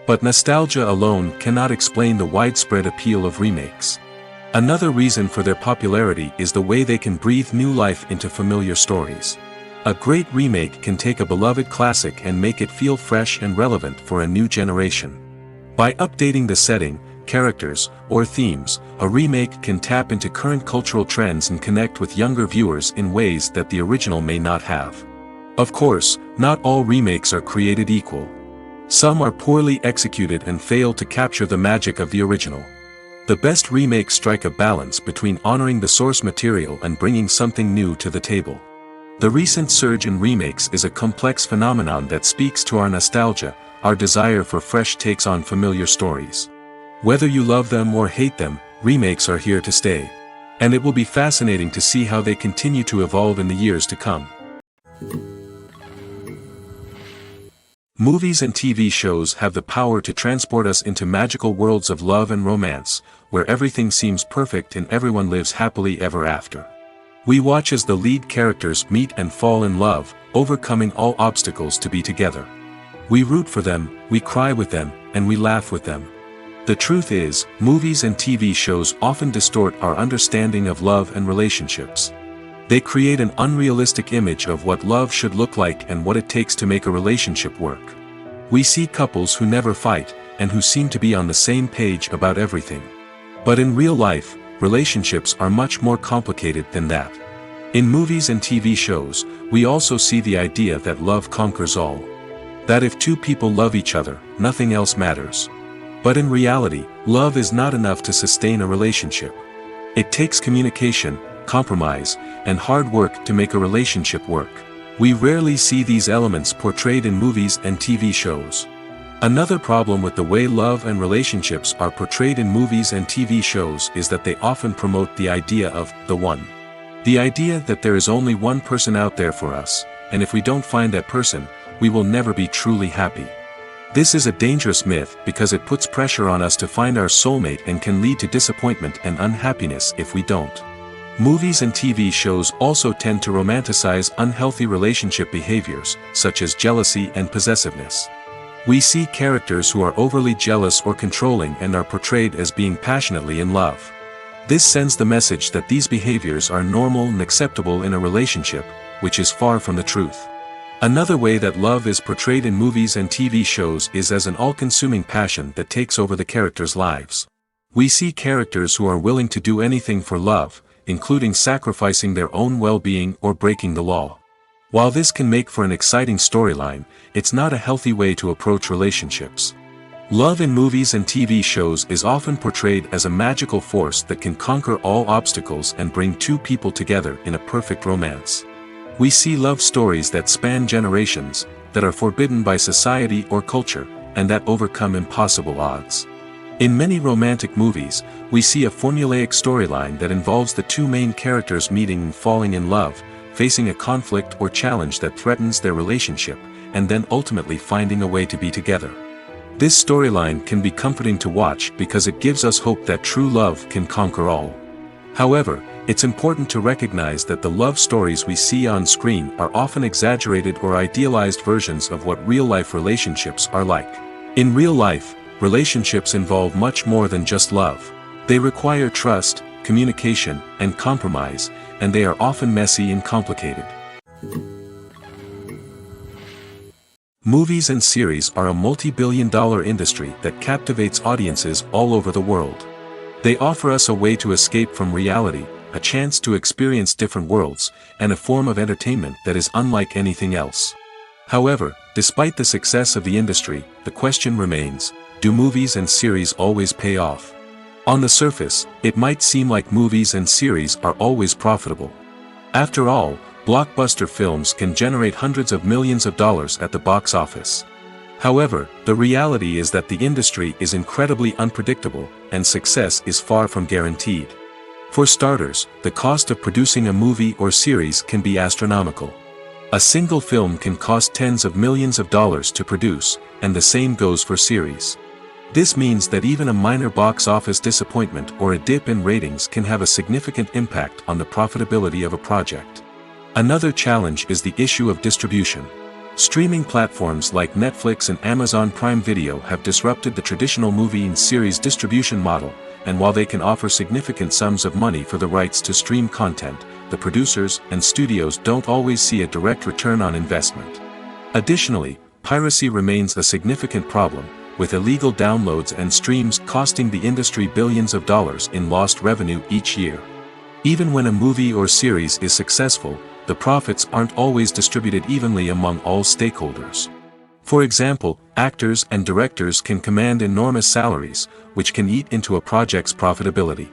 But nostalgia alone cannot explain the widespread appeal of remakes. Another reason for their popularity is the way they can breathe new life into familiar stories. A great remake can take a beloved classic and make it feel fresh and relevant for a new generation. By updating the setting, characters, or themes, a remake can tap into current cultural trends and connect with younger viewers in ways that the original may not have. Of course, not all remakes are created equal. Some are poorly executed and fail to capture the magic of the original. The best remakes strike a balance between honoring the source material and bringing something new to the table. The recent surge in remakes is a complex phenomenon that speaks to our nostalgia, our desire for fresh takes on familiar stories. Whether you love them or hate them, remakes are here to stay. And it will be fascinating to see how they continue to evolve in the years to come. Movies and TV shows have the power to transport us into magical worlds of love and romance, where everything seems perfect and everyone lives happily ever after. We watch as the lead characters meet and fall in love, overcoming all obstacles to be together. We root for them, we cry with them, and we laugh with them. The truth is, movies and TV shows often distort our understanding of love and relationships. They create an unrealistic image of what love should look like and what it takes to make a relationship work. We see couples who never fight, and who seem to be on the same page about everything. But in real life, relationships are much more complicated than that. In movies and TV shows, we also see the idea that love conquers all. That if two people love each other, nothing else matters. But in reality, love is not enough to sustain a relationship. It takes communication, compromise, and hard work to make a relationship work. We rarely see these elements portrayed in movies and TV shows. Another problem with the way love and relationships are portrayed in movies and TV shows is that they often promote the idea of the one. The idea that there is only one person out there for us, and if we don't find that person, we will never be truly happy. This is a dangerous myth because it puts pressure on us to find our soulmate and can lead to disappointment and unhappiness if we don't. Movies and TV shows also tend to romanticize unhealthy relationship behaviors, such as jealousy and possessiveness. We see characters who are overly jealous or controlling and are portrayed as being passionately in love. This sends the message that these behaviors are normal and acceptable in a relationship, which is far from the truth. Another way that love is portrayed in movies and TV shows is as an all-consuming passion that takes over the characters' lives. We see characters who are willing to do anything for love, including sacrificing their own well-being or breaking the law. While this can make for an exciting storyline, it's not a healthy way to approach relationships. Love in movies and TV shows is often portrayed as a magical force that can conquer all obstacles and bring two people together in a perfect romance. We see love stories that span generations, that are forbidden by society or culture, and that overcome impossible odds. In many romantic movies, we see a formulaic storyline that involves the two main characters meeting and falling in love, facing a conflict or challenge that threatens their relationship, and then ultimately finding a way to be together. This storyline can be comforting to watch because it gives us hope that true love can conquer all. However, it's important to recognize that the love stories we see on screen are often exaggerated or idealized versions of what real-life relationships are like. In real life, relationships involve much more than just love. They require trust, communication, and compromise, and they are often messy and complicated. Movies and series are a multi-billion-dollar industry that captivates audiences all over the world. They offer us a way to escape from reality, a chance to experience different worlds, and a form of entertainment that is unlike anything else. However, despite the success of the industry, the question remains, do movies and series always pay off? On the surface, it might seem like movies and series are always profitable. After all, blockbuster films can generate hundreds of millions of dollars at the box office. However, the reality is that the industry is incredibly unpredictable, and success is far from guaranteed. For starters, the cost of producing a movie or series can be astronomical. A single film can cost tens of millions of dollars to produce, and the same goes for series. This means that even a minor box office disappointment or a dip in ratings can have a significant impact on the profitability of a project. Another challenge is the issue of distribution. Streaming platforms like Netflix and Amazon Prime Video have disrupted the traditional movie and series distribution model, and while they can offer significant sums of money for the rights to stream content, the producers and studios don't always see a direct return on investment. Additionally, piracy remains a significant problem, with illegal downloads and streams costing the industry billions of dollars in lost revenue each year. Even when a movie or series is successful, the profits aren't always distributed evenly among all stakeholders. For example, actors and directors can command enormous salaries, which can eat into a project's profitability.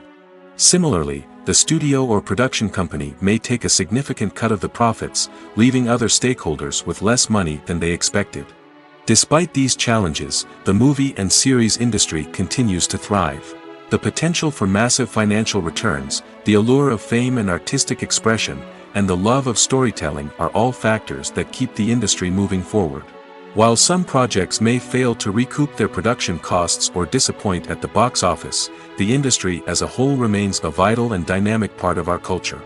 Similarly, the studio or production company may take a significant cut of the profits, leaving other stakeholders with less money than they expected. Despite these challenges, the movie and series industry continues to thrive. The potential for massive financial returns, the allure of fame and artistic expression, and the love of storytelling are all factors that keep the industry moving forward. While some projects may fail to recoup their production costs or disappoint at the box office, the industry as a whole remains a vital and dynamic part of our culture.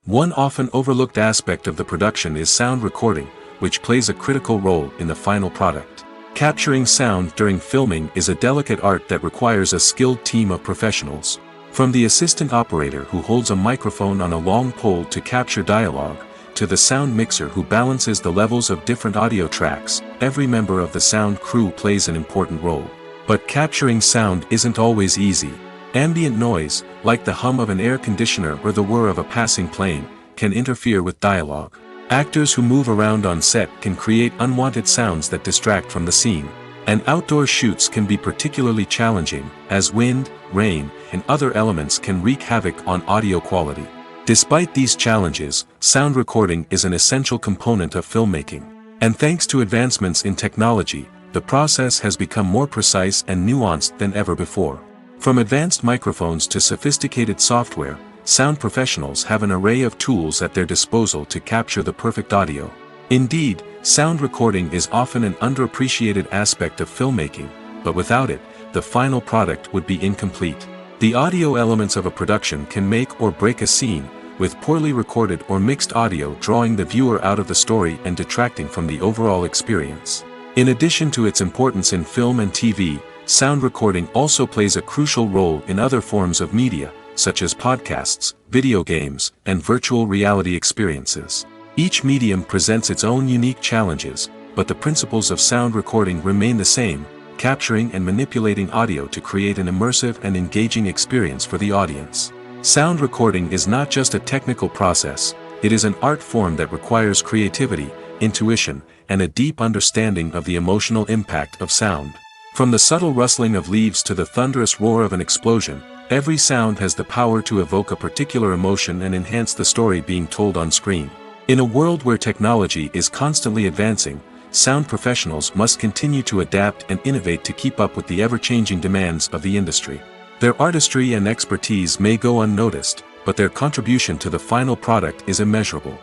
One often overlooked aspect of the production is sound recording, which plays a critical role in the final product. Capturing sound during filming is a delicate art that requires a skilled team of professionals. From the assistant operator who holds a microphone on a long pole to capture dialogue, to the sound mixer who balances the levels of different audio tracks, every member of the sound crew plays an important role. But capturing sound isn't always easy. Ambient noise, like the hum of an air conditioner or the whir of a passing plane, can interfere with dialogue. Actors who move around on set can create unwanted sounds that distract from the scene. And outdoor shoots can be particularly challenging, as wind, rain, and other elements can wreak havoc on audio quality. Despite these challenges, sound recording is an essential component of filmmaking. And thanks to advancements in technology, the process has become more precise and nuanced than ever before. From advanced microphones to sophisticated software, sound professionals have an array of tools at their disposal to capture the perfect audio. Indeed, sound recording is often an underappreciated aspect of filmmaking, but without it, the final product would be incomplete. The audio elements of a production can make or break a scene, with poorly recorded or mixed audio drawing the viewer out of the story and detracting from the overall experience. In addition to its importance in film and TV, sound recording also plays a crucial role in other forms of media, such as podcasts, video games, and virtual reality experiences. Each medium presents its own unique challenges, but the principles of sound recording remain the same: capturing and manipulating audio to create an immersive and engaging experience for the audience. Sound recording is not just a technical process, it is an art form that requires creativity, intuition, and a deep understanding of the emotional impact of sound. From the subtle rustling of leaves to the thunderous roar of an explosion, every sound has the power to evoke a particular emotion and enhance the story being told on screen. In a world where technology is constantly advancing, sound professionals must continue to adapt and innovate to keep up with the ever-changing demands of the industry. Their artistry and expertise may go unnoticed, but their contribution to the final product is immeasurable.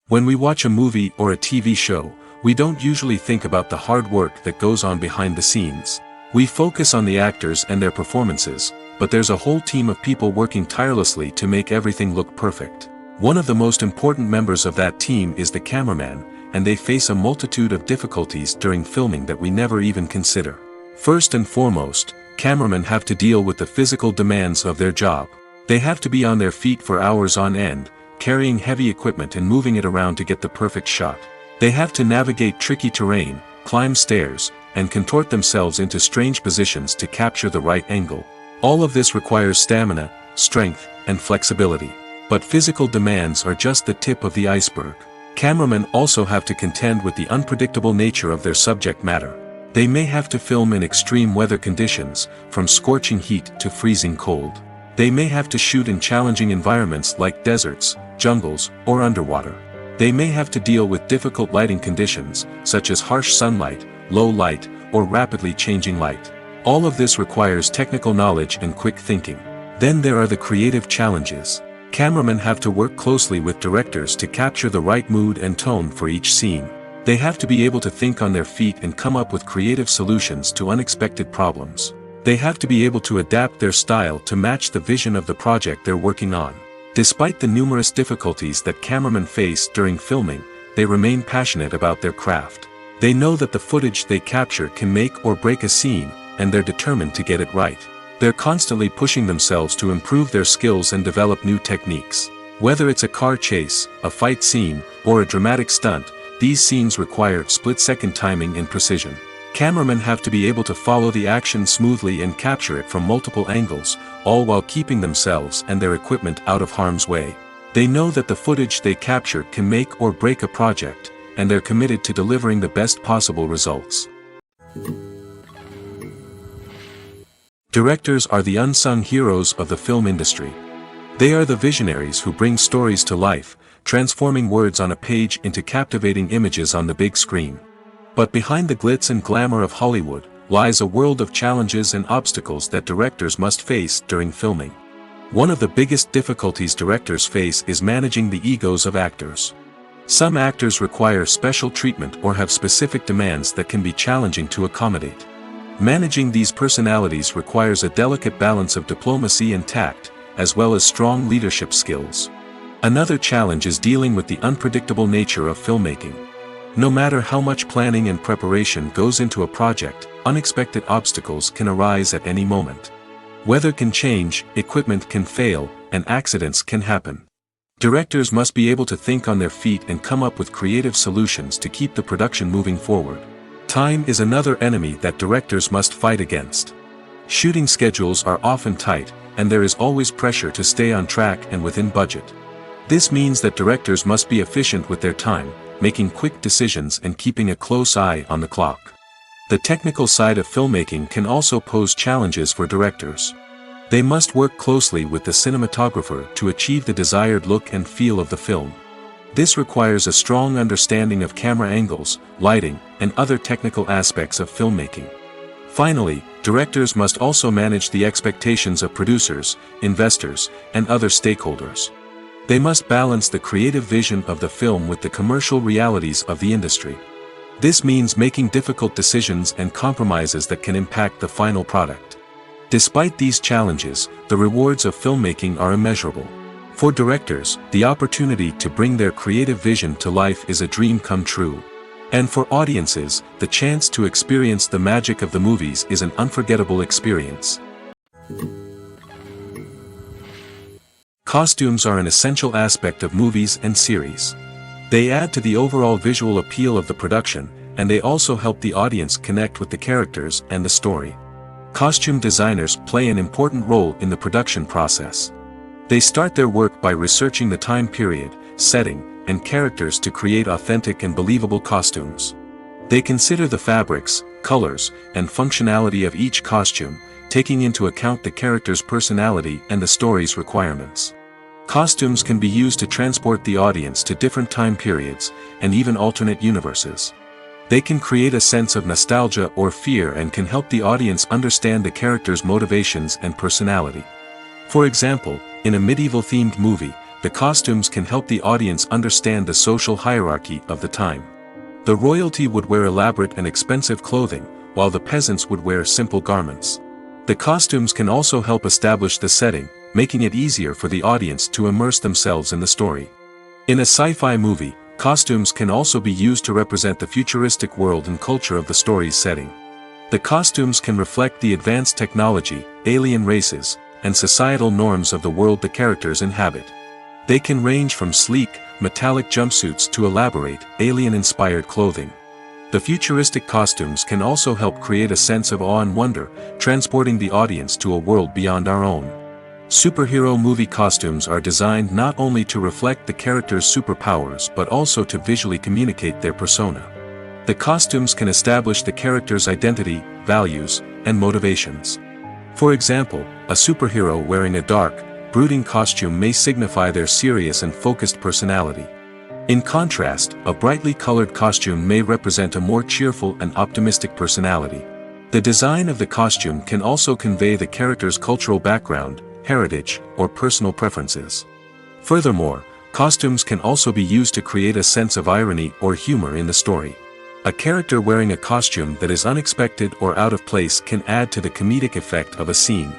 When we watch a movie or a TV show, we don't usually think about the hard work that goes on behind the scenes. We focus on the actors and their performances, but there's a whole team of people working tirelessly to make everything look perfect. One of the most important members of that team is the cameraman, and they face a multitude of difficulties during filming that we never even consider. First and foremost, cameramen have to deal with the physical demands of their job. They have to be on their feet for hours on end, carrying heavy equipment and moving it around to get the perfect shot. They have to navigate tricky terrain, climb stairs, and contort themselves into strange positions to capture the right angle. All of this requires stamina, strength, and flexibility. But physical demands are just the tip of the iceberg. Cameramen also have to contend with the unpredictable nature of their subject matter. They may have to film in extreme weather conditions, from scorching heat to freezing cold. They may have to shoot in challenging environments like deserts, jungles, or underwater. They may have to deal with difficult lighting conditions, such as harsh sunlight, low light, or rapidly changing light. All of this requires technical knowledge and quick thinking. Then there are the creative challenges. Cameramen have to work closely with directors to capture the right mood and tone for each scene. They have to be able to think on their feet and come up with creative solutions to unexpected problems. They have to be able to adapt their style to match the vision of the project they're working on. Despite the numerous difficulties that cameramen face during filming, they remain passionate about their craft. They know that the footage they capture can make or break a scene, and they're determined to get it right. They're constantly pushing themselves to improve their skills and develop new techniques. Whether it's a car chase, a fight scene, or a dramatic stunt, these scenes require split-second timing and precision. Cameramen have to be able to follow the action smoothly and capture it from multiple angles, all while keeping themselves and their equipment out of harm's way. They know that the footage they capture can make or break a project, and they're committed to delivering the best possible results. Directors are the unsung heroes of the film industry. They are the visionaries who bring stories to life, transforming words on a page into captivating images on the big screen. But behind the glitz and glamour of Hollywood, lies a world of challenges and obstacles that directors must face during filming. One of the biggest difficulties directors face is managing the egos of actors. Some actors require special treatment or have specific demands that can be challenging to accommodate. Managing these personalities requires a delicate balance of diplomacy and tact, as well as strong leadership skills. Another challenge is dealing with the unpredictable nature of filmmaking. No matter how much planning and preparation goes into a project, unexpected obstacles can arise at any moment. Weather can change, equipment can fail, and accidents can happen. Directors must be able to think on their feet and come up with creative solutions to keep the production moving forward. Time is another enemy that directors must fight against. Shooting schedules are often tight, and there is always pressure to stay on track and within budget. This means that directors must be efficient with their time, making quick decisions and keeping a close eye on the clock. The technical side of filmmaking can also pose challenges for directors. They must work closely with the cinematographer to achieve the desired look and feel of the film. This requires a strong understanding of camera angles, lighting, and other technical aspects of filmmaking. Finally, directors must also manage the expectations of producers, investors, and other stakeholders. They must balance the creative vision of the film with the commercial realities of the industry. This means making difficult decisions and compromises that can impact the final product. Despite these challenges, the rewards of filmmaking are immeasurable. For directors, the opportunity to bring their creative vision to life is a dream come true. And for audiences, the chance to experience the magic of the movies is an unforgettable experience. Costumes are an essential aspect of movies and series. They add to the overall visual appeal of the production, and they also help the audience connect with the characters and the story. Costume designers play an important role in the production process. They start their work by researching the time period, setting, and characters to create authentic and believable costumes. They consider the fabrics, colors, and functionality of each costume, taking into account the character's personality and the story's requirements. Costumes can be used to transport the audience to different time periods, and even alternate universes. They can create a sense of nostalgia or fear and can help the audience understand the character's motivations and personality. For example, in a medieval-themed movie, the costumes can help the audience understand the social hierarchy of the time. The royalty would wear elaborate and expensive clothing, while the peasants would wear simple garments. The costumes can also help establish the setting, making it easier for the audience to immerse themselves in the story. In a sci-fi movie, costumes can also be used to represent the futuristic world and culture of the story's setting. The costumes can reflect the advanced technology, alien races, and societal norms of the world the characters inhabit. They can range from sleek, metallic jumpsuits to elaborate, alien-inspired clothing. The futuristic costumes can also help create a sense of awe and wonder, transporting the audience to a world beyond our own. Superhero movie costumes are designed not only to reflect the character's superpowers but also to visually communicate their persona. The costumes can establish the character's identity, values, and motivations. For example, a superhero wearing a dark, brooding costume may signify their serious and focused personality. In contrast, a brightly colored costume may represent a more cheerful and optimistic personality. The design of the costume can also convey the character's cultural background, heritage, or personal preferences. Furthermore, costumes can also be used to create a sense of irony or humor in the story. A character wearing a costume that is unexpected or out of place can add to the comedic effect of a scene.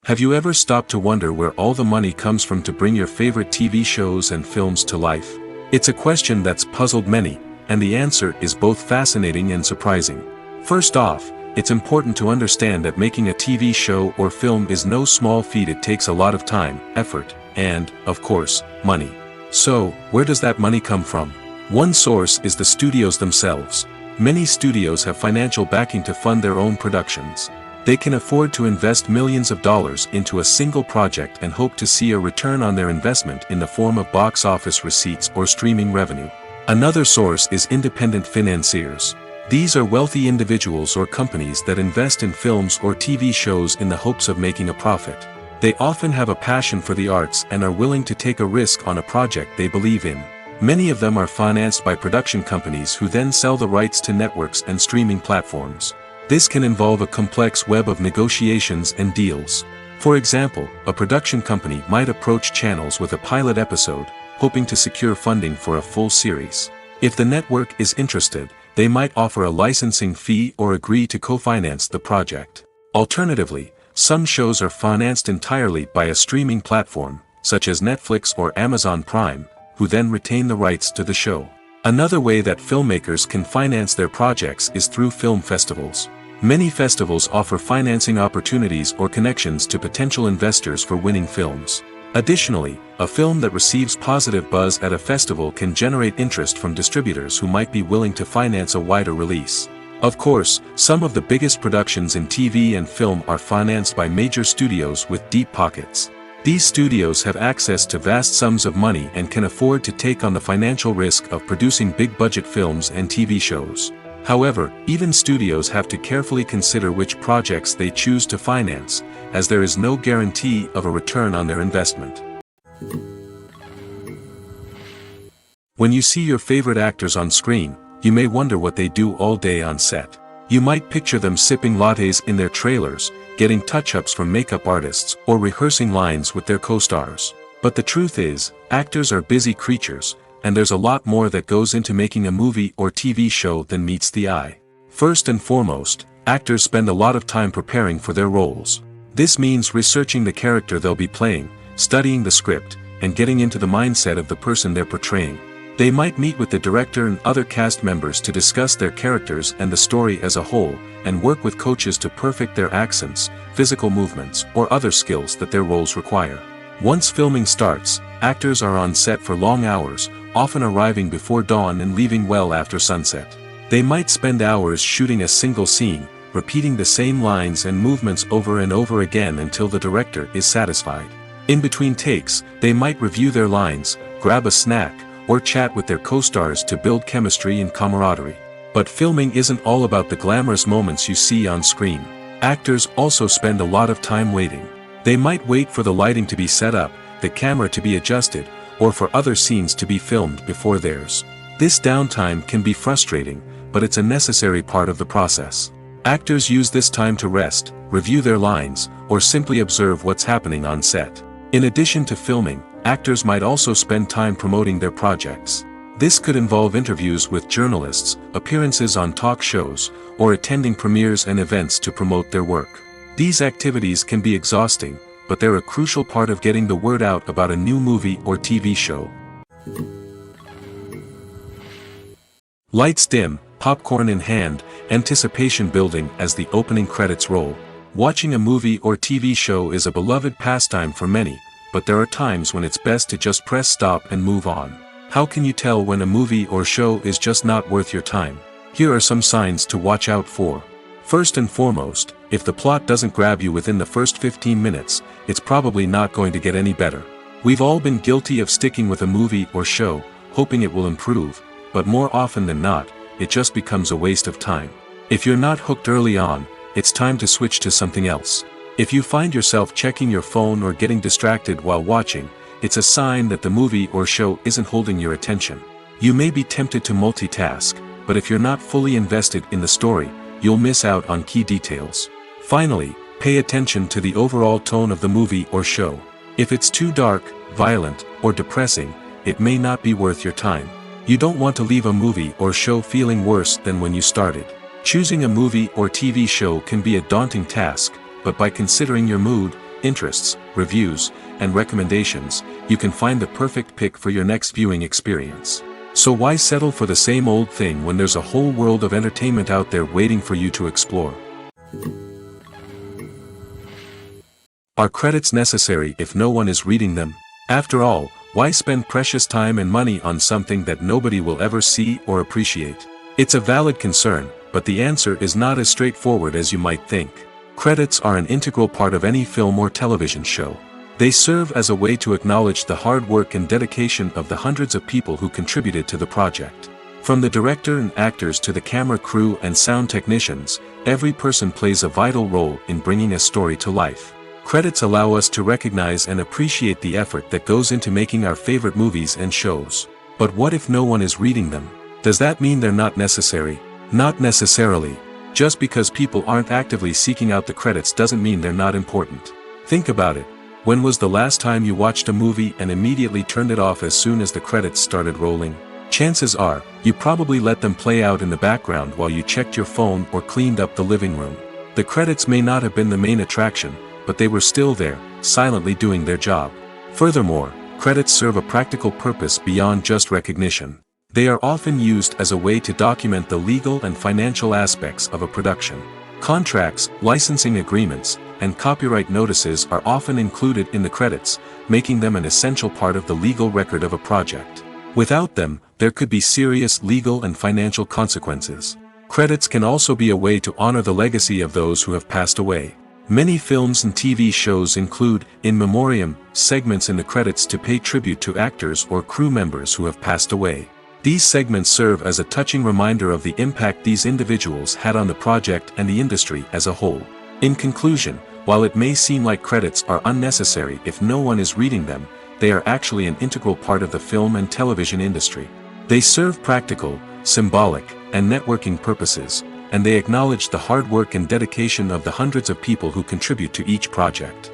Have you ever stopped to wonder where all the money comes from to bring your favorite TV shows and films to life? It's a question that's puzzled many, and the answer is both fascinating and surprising. First off, it's important to understand that making a TV show or film is no small feat. It takes a lot of time, effort, and, of course, money. So, where does that money come from? One source is the studios themselves. Many studios have financial backing to fund their own productions. They can afford to invest millions of dollars into a single project and hope to see a return on their investment in the form of box office receipts or streaming revenue. Another source is independent financiers. These are wealthy individuals or companies that invest in films or TV shows in the hopes of making a profit. They often have a passion for the arts and are willing to take a risk on a project they believe in. Many of them are financed by production companies who then sell the rights to networks and streaming platforms. This can involve a complex web of negotiations and deals. For example, a production company might approach channels with a pilot episode, hoping to secure funding for a full series. If the network is interested, they might offer a licensing fee or agree to co-finance the project. Alternatively, some shows are financed entirely by a streaming platform, such as Netflix or Amazon Prime, who then retain the rights to the show. Another way that filmmakers can finance their projects is through film festivals. Many festivals offer financing opportunities or connections to potential investors for winning films. Additionally, a film that receives positive buzz at a festival can generate interest from distributors who might be willing to finance a wider release. Of course, some of the biggest productions in TV and film are financed by major studios with deep pockets. These studios have access to vast sums of money and can afford to take on the financial risk of producing big-budget films and TV shows. However, even studios have to carefully consider which projects they choose to finance, as there is no guarantee of a return on their investment. When you see your favorite actors on screen, you may wonder what they do all day on set. You might picture them sipping lattes in their trailers, getting touch-ups from makeup artists, or rehearsing lines with their co-stars. But the truth is, actors are busy creatures, and there's a lot more that goes into making a movie or TV show than meets the eye. First and foremost, actors spend a lot of time preparing for their roles. This means researching the character they'll be playing, studying the script, and getting into the mindset of the person they're portraying. They might meet with the director and other cast members to discuss their characters and the story as a whole, and work with coaches to perfect their accents, physical movements, or other skills that their roles require. Once filming starts, actors are on set for long hours, often arriving before dawn and leaving well after sunset. They might spend hours shooting a single scene, repeating the same lines and movements over and over again until the director is satisfied. In between takes, they might review their lines, grab a snack, or chat with their co-stars to build chemistry and camaraderie. But filming isn't all about the glamorous moments you see on screen. Actors also spend a lot of time waiting. They might wait for the lighting to be set up, the camera to be adjusted, or for other scenes to be filmed before theirs. This downtime can be frustrating, but it's a necessary part of the process. Actors use this time to rest, review their lines, or simply observe what's happening on set. In addition to filming, actors might also spend time promoting their projects. This could involve interviews with journalists, appearances on talk shows, or attending premieres and events to promote their work. These activities can be exhausting, but they're a crucial part of getting the word out about a new movie or TV show. Lights dim, popcorn in hand, anticipation building as the opening credits roll. Watching a movie or TV show is a beloved pastime for many, but there are times when it's best to just press stop and move on. How can you tell when a movie or show is just not worth your time? Here are some signs to watch out for. First and foremost, if the plot doesn't grab you within the first 15 minutes, it's probably not going to get any better. We've all been guilty of sticking with a movie or show, hoping it will improve, but more often than not, it just becomes a waste of time. If you're not hooked early on, it's time to switch to something else. If you find yourself checking your phone or getting distracted while watching, it's a sign that the movie or show isn't holding your attention. You may be tempted to multitask, but if you're not fully invested in the story, you'll miss out on key details. Finally, pay attention to the overall tone of the movie or show. If it's too dark, violent, or depressing, it may not be worth your time. You don't want to leave a movie or show feeling worse than when you started. Choosing a movie or TV show can be a daunting task, but by considering your mood, interests, reviews, and recommendations, you can find the perfect pick for your next viewing experience. So why settle for the same old thing when there's a whole world of entertainment out there waiting for you to explore? Are credits necessary if no one is reading them? After all, why spend precious time and money on something that nobody will ever see or appreciate? It's a valid concern, but the answer is not as straightforward as you might think. Credits are an integral part of any film or television show. They serve as a way to acknowledge the hard work and dedication of the hundreds of people who contributed to the project. From the director and actors to the camera crew and sound technicians, every person plays a vital role in bringing a story to life. Credits allow us to recognize and appreciate the effort that goes into making our favorite movies and shows. But what if no one is reading them? Does that mean they're not necessary? Not necessarily. Just because people aren't actively seeking out the credits doesn't mean they're not important. Think about it. When was the last time you watched a movie and immediately turned it off as soon as the credits started rolling? Chances are, you probably let them play out in the background while you checked your phone or cleaned up the living room. The credits may not have been the main attraction, but they were still there, silently doing their job. Furthermore, credits serve a practical purpose beyond just recognition. They are often used as a way to document the legal and financial aspects of a production. Contracts, licensing agreements, and copyright notices are often included in the credits, making them an essential part of the legal record of a project. Without them, there could be serious legal and financial consequences. Credits can also be a way to honor the legacy of those who have passed away. Many films and TV shows include, in memoriam, segments in the credits to pay tribute to actors or crew members who have passed away. These segments serve as a touching reminder of the impact these individuals had on the project and the industry as a whole. In conclusion, while it may seem like credits are unnecessary if no one is reading them, they are actually an integral part of the film and television industry. They serve practical, symbolic, and networking purposes, and they acknowledge the hard work and dedication of the hundreds of people who contribute to each project.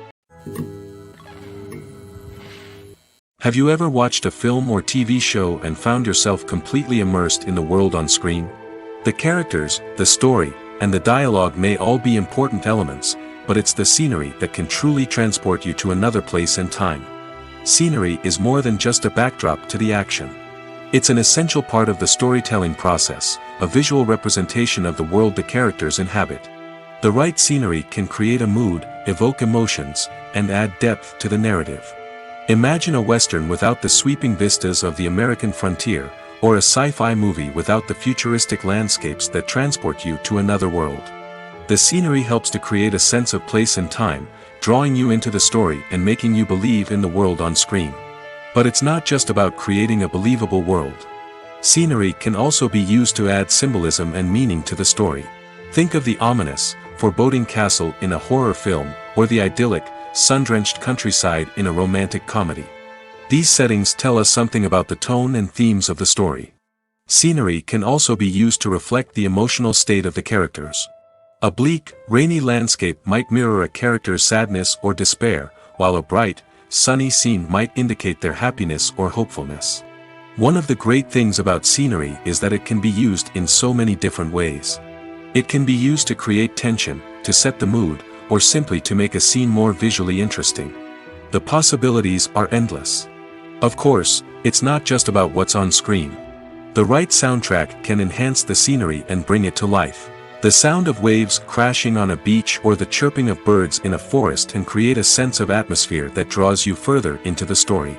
Have you ever watched a film or TV show and found yourself completely immersed in the world on screen? The characters, the story, and the dialogue may all be important elements, but it's the scenery that can truly transport you to another place and time. Scenery is more than just a backdrop to the action. It's an essential part of the storytelling process, a visual representation of the world the characters inhabit. The right scenery can create a mood, evoke emotions, and add depth to the narrative. Imagine a Western without the sweeping vistas of the American frontier, or a sci-fi movie without the futuristic landscapes that transport you to another world. The scenery helps to create a sense of place and time, drawing you into the story and making you believe in the world on screen. But it's not just about creating a believable world. Scenery can also be used to add symbolism and meaning to the story. Think of the ominous, foreboding castle in a horror film, or the idyllic, sun-drenched countryside in a romantic comedy. These settings tell us something about the tone and themes of the story. Scenery can also be used to reflect the emotional state of the characters. A bleak, rainy landscape might mirror a character's sadness or despair, while a bright, sunny scene might indicate their happiness or hopefulness. One of the great things about scenery is that it can be used in so many different ways. It can be used to create tension, to set the mood, or simply to make a scene more visually interesting. The possibilities are endless. Of course, it's not just about what's on screen. The right soundtrack can enhance the scenery and bring it to life. The sound of waves crashing on a beach or the chirping of birds in a forest can create a sense of atmosphere that draws you further into the story.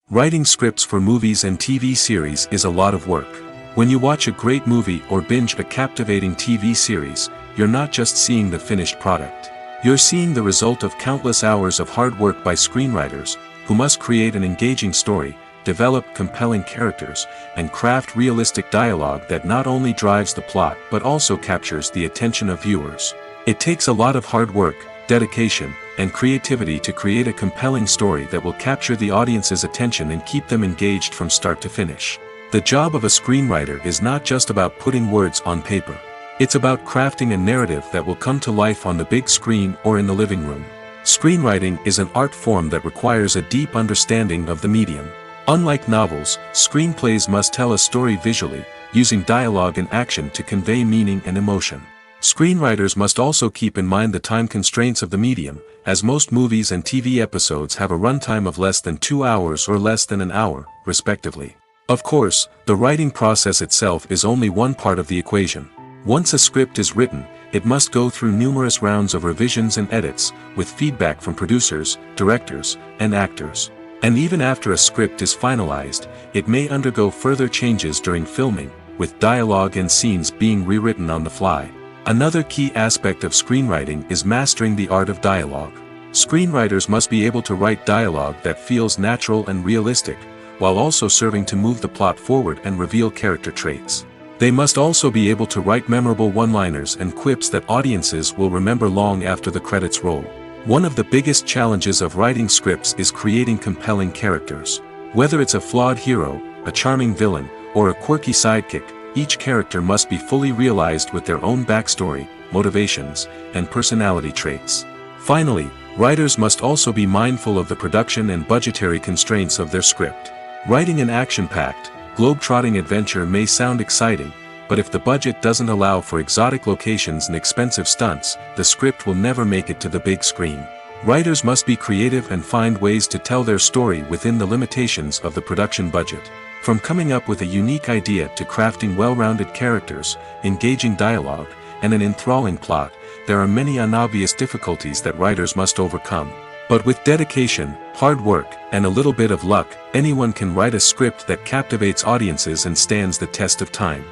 Writing scripts for movies and TV series is a lot of work. When you watch a great movie or binge a captivating TV series, you're not just seeing the finished product. You're seeing the result of countless hours of hard work by screenwriters, who must create an engaging story, develop compelling characters, and craft realistic dialogue that not only drives the plot but also captures the attention of viewers. It takes a lot of hard work, dedication, and creativity to create a compelling story that will capture the audience's attention and keep them engaged from start to finish. The job of a screenwriter is not just about putting words on paper. It's about crafting a narrative that will come to life on the big screen or in the living room. Screenwriting is an art form that requires a deep understanding of the medium. Unlike novels, screenplays must tell a story visually, using dialogue and action to convey meaning and emotion. Screenwriters must also keep in mind the time constraints of the medium, as most movies and TV episodes have a runtime of less than 2 hours or less than an hour, respectively. Of course, the writing process itself is only one part of the equation. Once a script is written, it must go through numerous rounds of revisions and edits, with feedback from producers, directors, and actors. And even after a script is finalized, it may undergo further changes during filming, with dialogue and scenes being rewritten on the fly. Another key aspect of screenwriting is mastering the art of dialogue. Screenwriters must be able to write dialogue that feels natural and realistic, while also serving to move the plot forward and reveal character traits. They must also be able to write memorable one-liners and quips that audiences will remember long after the credits roll. One of the biggest challenges of writing scripts is creating compelling characters. Whether it's a flawed hero, a charming villain, or a quirky sidekick, each character must be fully realized with their own backstory, motivations, and personality traits. Finally, writers must also be mindful of the production and budgetary constraints of their script. Writing an action-packed, globe-trotting adventure may sound exciting, but if the budget doesn't allow for exotic locations and expensive stunts, the script will never make it to the big screen. Writers must be creative and find ways to tell their story within the limitations of the production budget. From coming up with a unique idea to crafting well-rounded characters, engaging dialogue, and an enthralling plot, there are many unobvious difficulties that writers must overcome. But with dedication, hard work, and a little bit of luck, anyone can write a script that captivates audiences and stands the test of time.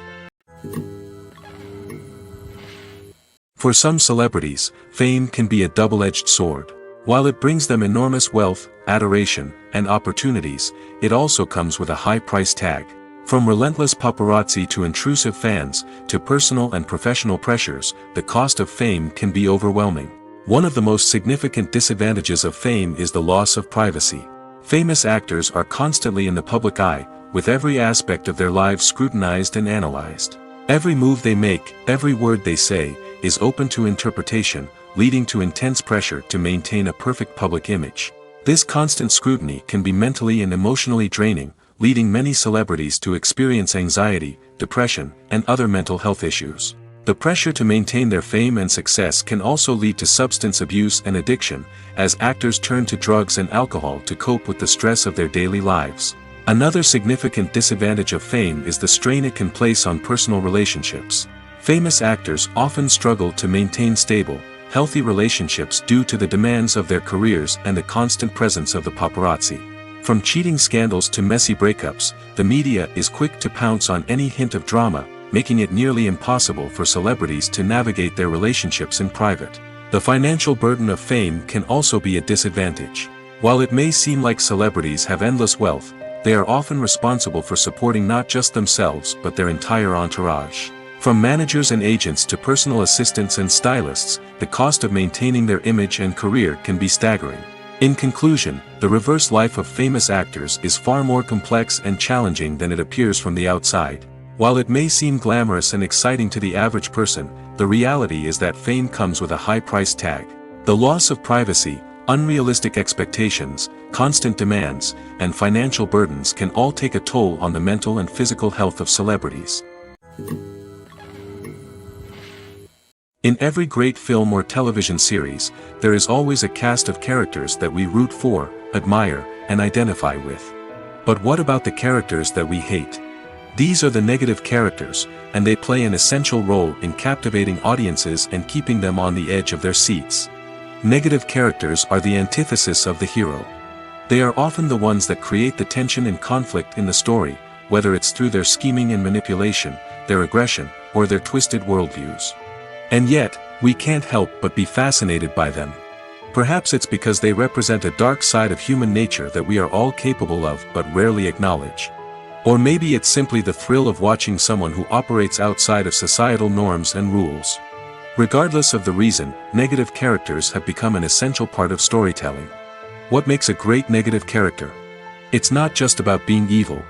For some celebrities, fame can be a double-edged sword. While it brings them enormous wealth, adoration, and opportunities, it also comes with a high price tag. From relentless paparazzi to intrusive fans, to personal and professional pressures, the cost of fame can be overwhelming. One of the most significant disadvantages of fame is the loss of privacy. Famous actors are constantly in the public eye, with every aspect of their lives scrutinized and analyzed. Every move they make, every word they say, is open to interpretation, leading to intense pressure to maintain a perfect public image. This constant scrutiny can be mentally and emotionally draining, leading many celebrities to experience anxiety, depression, and other mental health issues. The pressure to maintain their fame and success can also lead to substance abuse and addiction, as actors turn to drugs and alcohol to cope with the stress of their daily lives. Another significant disadvantage of fame is the strain it can place on personal relationships. Famous actors often struggle to maintain stable, healthy relationships due to the demands of their careers and the constant presence of the paparazzi. From cheating scandals to messy breakups, the media is quick to pounce on any hint of drama, making it nearly impossible for celebrities to navigate their relationships in private. The financial burden of fame can also be a disadvantage. While it may seem like celebrities have endless wealth, they are often responsible for supporting not just themselves but their entire entourage. From managers and agents to personal assistants and stylists, the cost of maintaining their image and career can be staggering. In conclusion, the reverse life of famous actors is far more complex and challenging than it appears from the outside. While it may seem glamorous and exciting to the average person, the reality is that fame comes with a high price tag. The loss of privacy, unrealistic expectations, constant demands, and financial burdens can all take a toll on the mental and physical health of celebrities. In every great film or television series, there is always a cast of characters that we root for, admire, and identify with. But what about the characters that we hate? These are the negative characters, and they play an essential role in captivating audiences and keeping them on the edge of their seats. Negative characters are the antithesis of the hero. They are often the ones that create the tension and conflict in the story, whether it's through their scheming and manipulation, their aggression, or their twisted worldviews. And yet, we can't help but be fascinated by them. Perhaps it's because they represent a dark side of human nature that we are all capable of but rarely acknowledge. Or maybe it's simply the thrill of watching someone who operates outside of societal norms and rules. Regardless of the reason, negative characters have become an essential part of storytelling. What makes a great negative character? It's not just about being evil.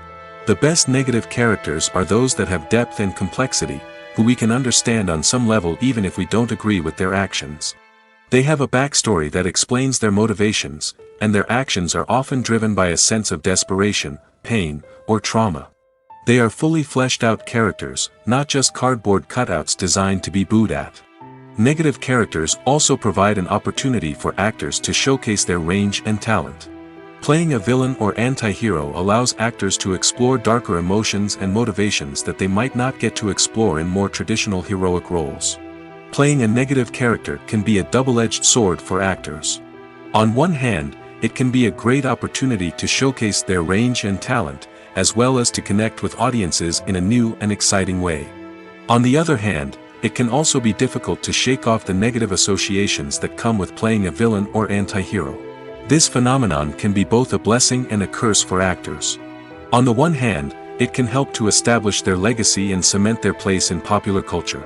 The best negative characters are those that have depth and complexity, who we can understand on some level even if we don't agree with their actions. They have a backstory that explains their motivations, and their actions are often driven by a sense of desperation, pain, or trauma. They are fully fleshed out characters, not just cardboard cutouts designed to be booed at. Negative characters also provide an opportunity for actors to showcase their range and talent. Playing a villain or anti-hero allows actors to explore darker emotions and motivations that they might not get to explore in more traditional heroic roles. Playing a negative character can be a double-edged sword for actors. On one hand, it can be a great opportunity to showcase their range and talent, as well as to connect with audiences in a new and exciting way. On the other hand, it can also be difficult to shake off the negative associations that come with playing a villain or anti-hero. This phenomenon can be both a blessing and a curse for actors. On the one hand, it can help to establish their legacy and cement their place in popular culture.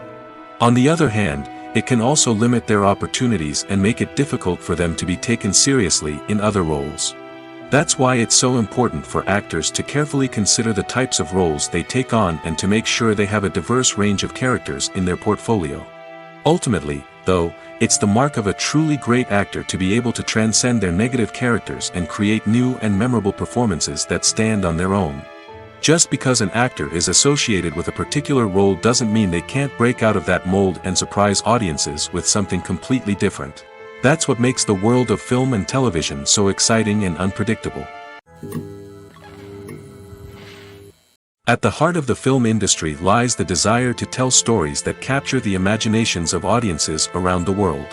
On the other hand, it can also limit their opportunities and make it difficult for them to be taken seriously in other roles. That's why it's so important for actors to carefully consider the types of roles they take on and to make sure they have a diverse range of characters in their portfolio. Ultimately, though, it's the mark of a truly great actor to be able to transcend their negative characters and create new and memorable performances that stand on their own. Just because an actor is associated with a particular role doesn't mean they can't break out of that mold and surprise audiences with something completely different. That's what makes the world of film and television so exciting and unpredictable. At the heart of the film industry lies the desire to tell stories that capture the imaginations of audiences around the world.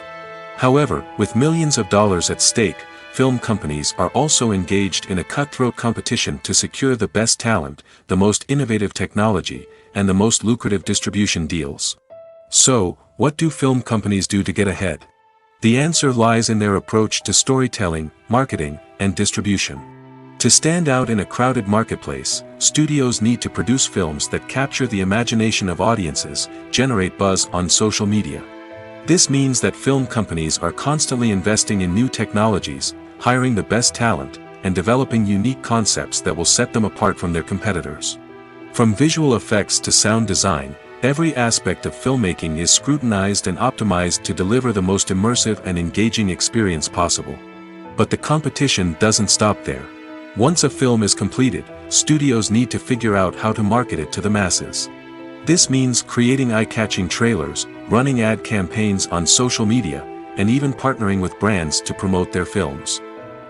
However, with millions of dollars at stake, film companies are also engaged in a cutthroat competition to secure the best talent, the most innovative technology, and the most lucrative distribution deals. So, what do film companies do to get ahead? The answer lies in their approach to storytelling, marketing, and distribution. To stand out in a crowded marketplace, studios need to produce films that capture the imagination of audiences, generate buzz on social media. This means that film companies are constantly investing in new technologies, hiring the best talent, and developing unique concepts that will set them apart from their competitors. From visual effects to sound design, every aspect of filmmaking is scrutinized and optimized to deliver the most immersive and engaging experience possible. But the competition doesn't stop there. Once a film is completed, studios need to figure out how to market it to the masses. This means creating eye-catching trailers, running ad campaigns on social media, and even partnering with brands to promote their films.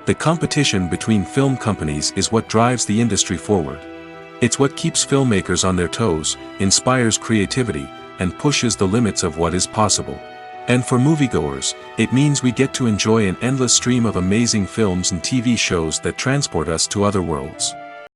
The competition between film companies is what drives the industry forward. It's what keeps filmmakers on their toes, inspires creativity, and pushes the limits of what is possible. And for moviegoers, it means we get to enjoy an endless stream of amazing films and TV shows that transport us to other worlds.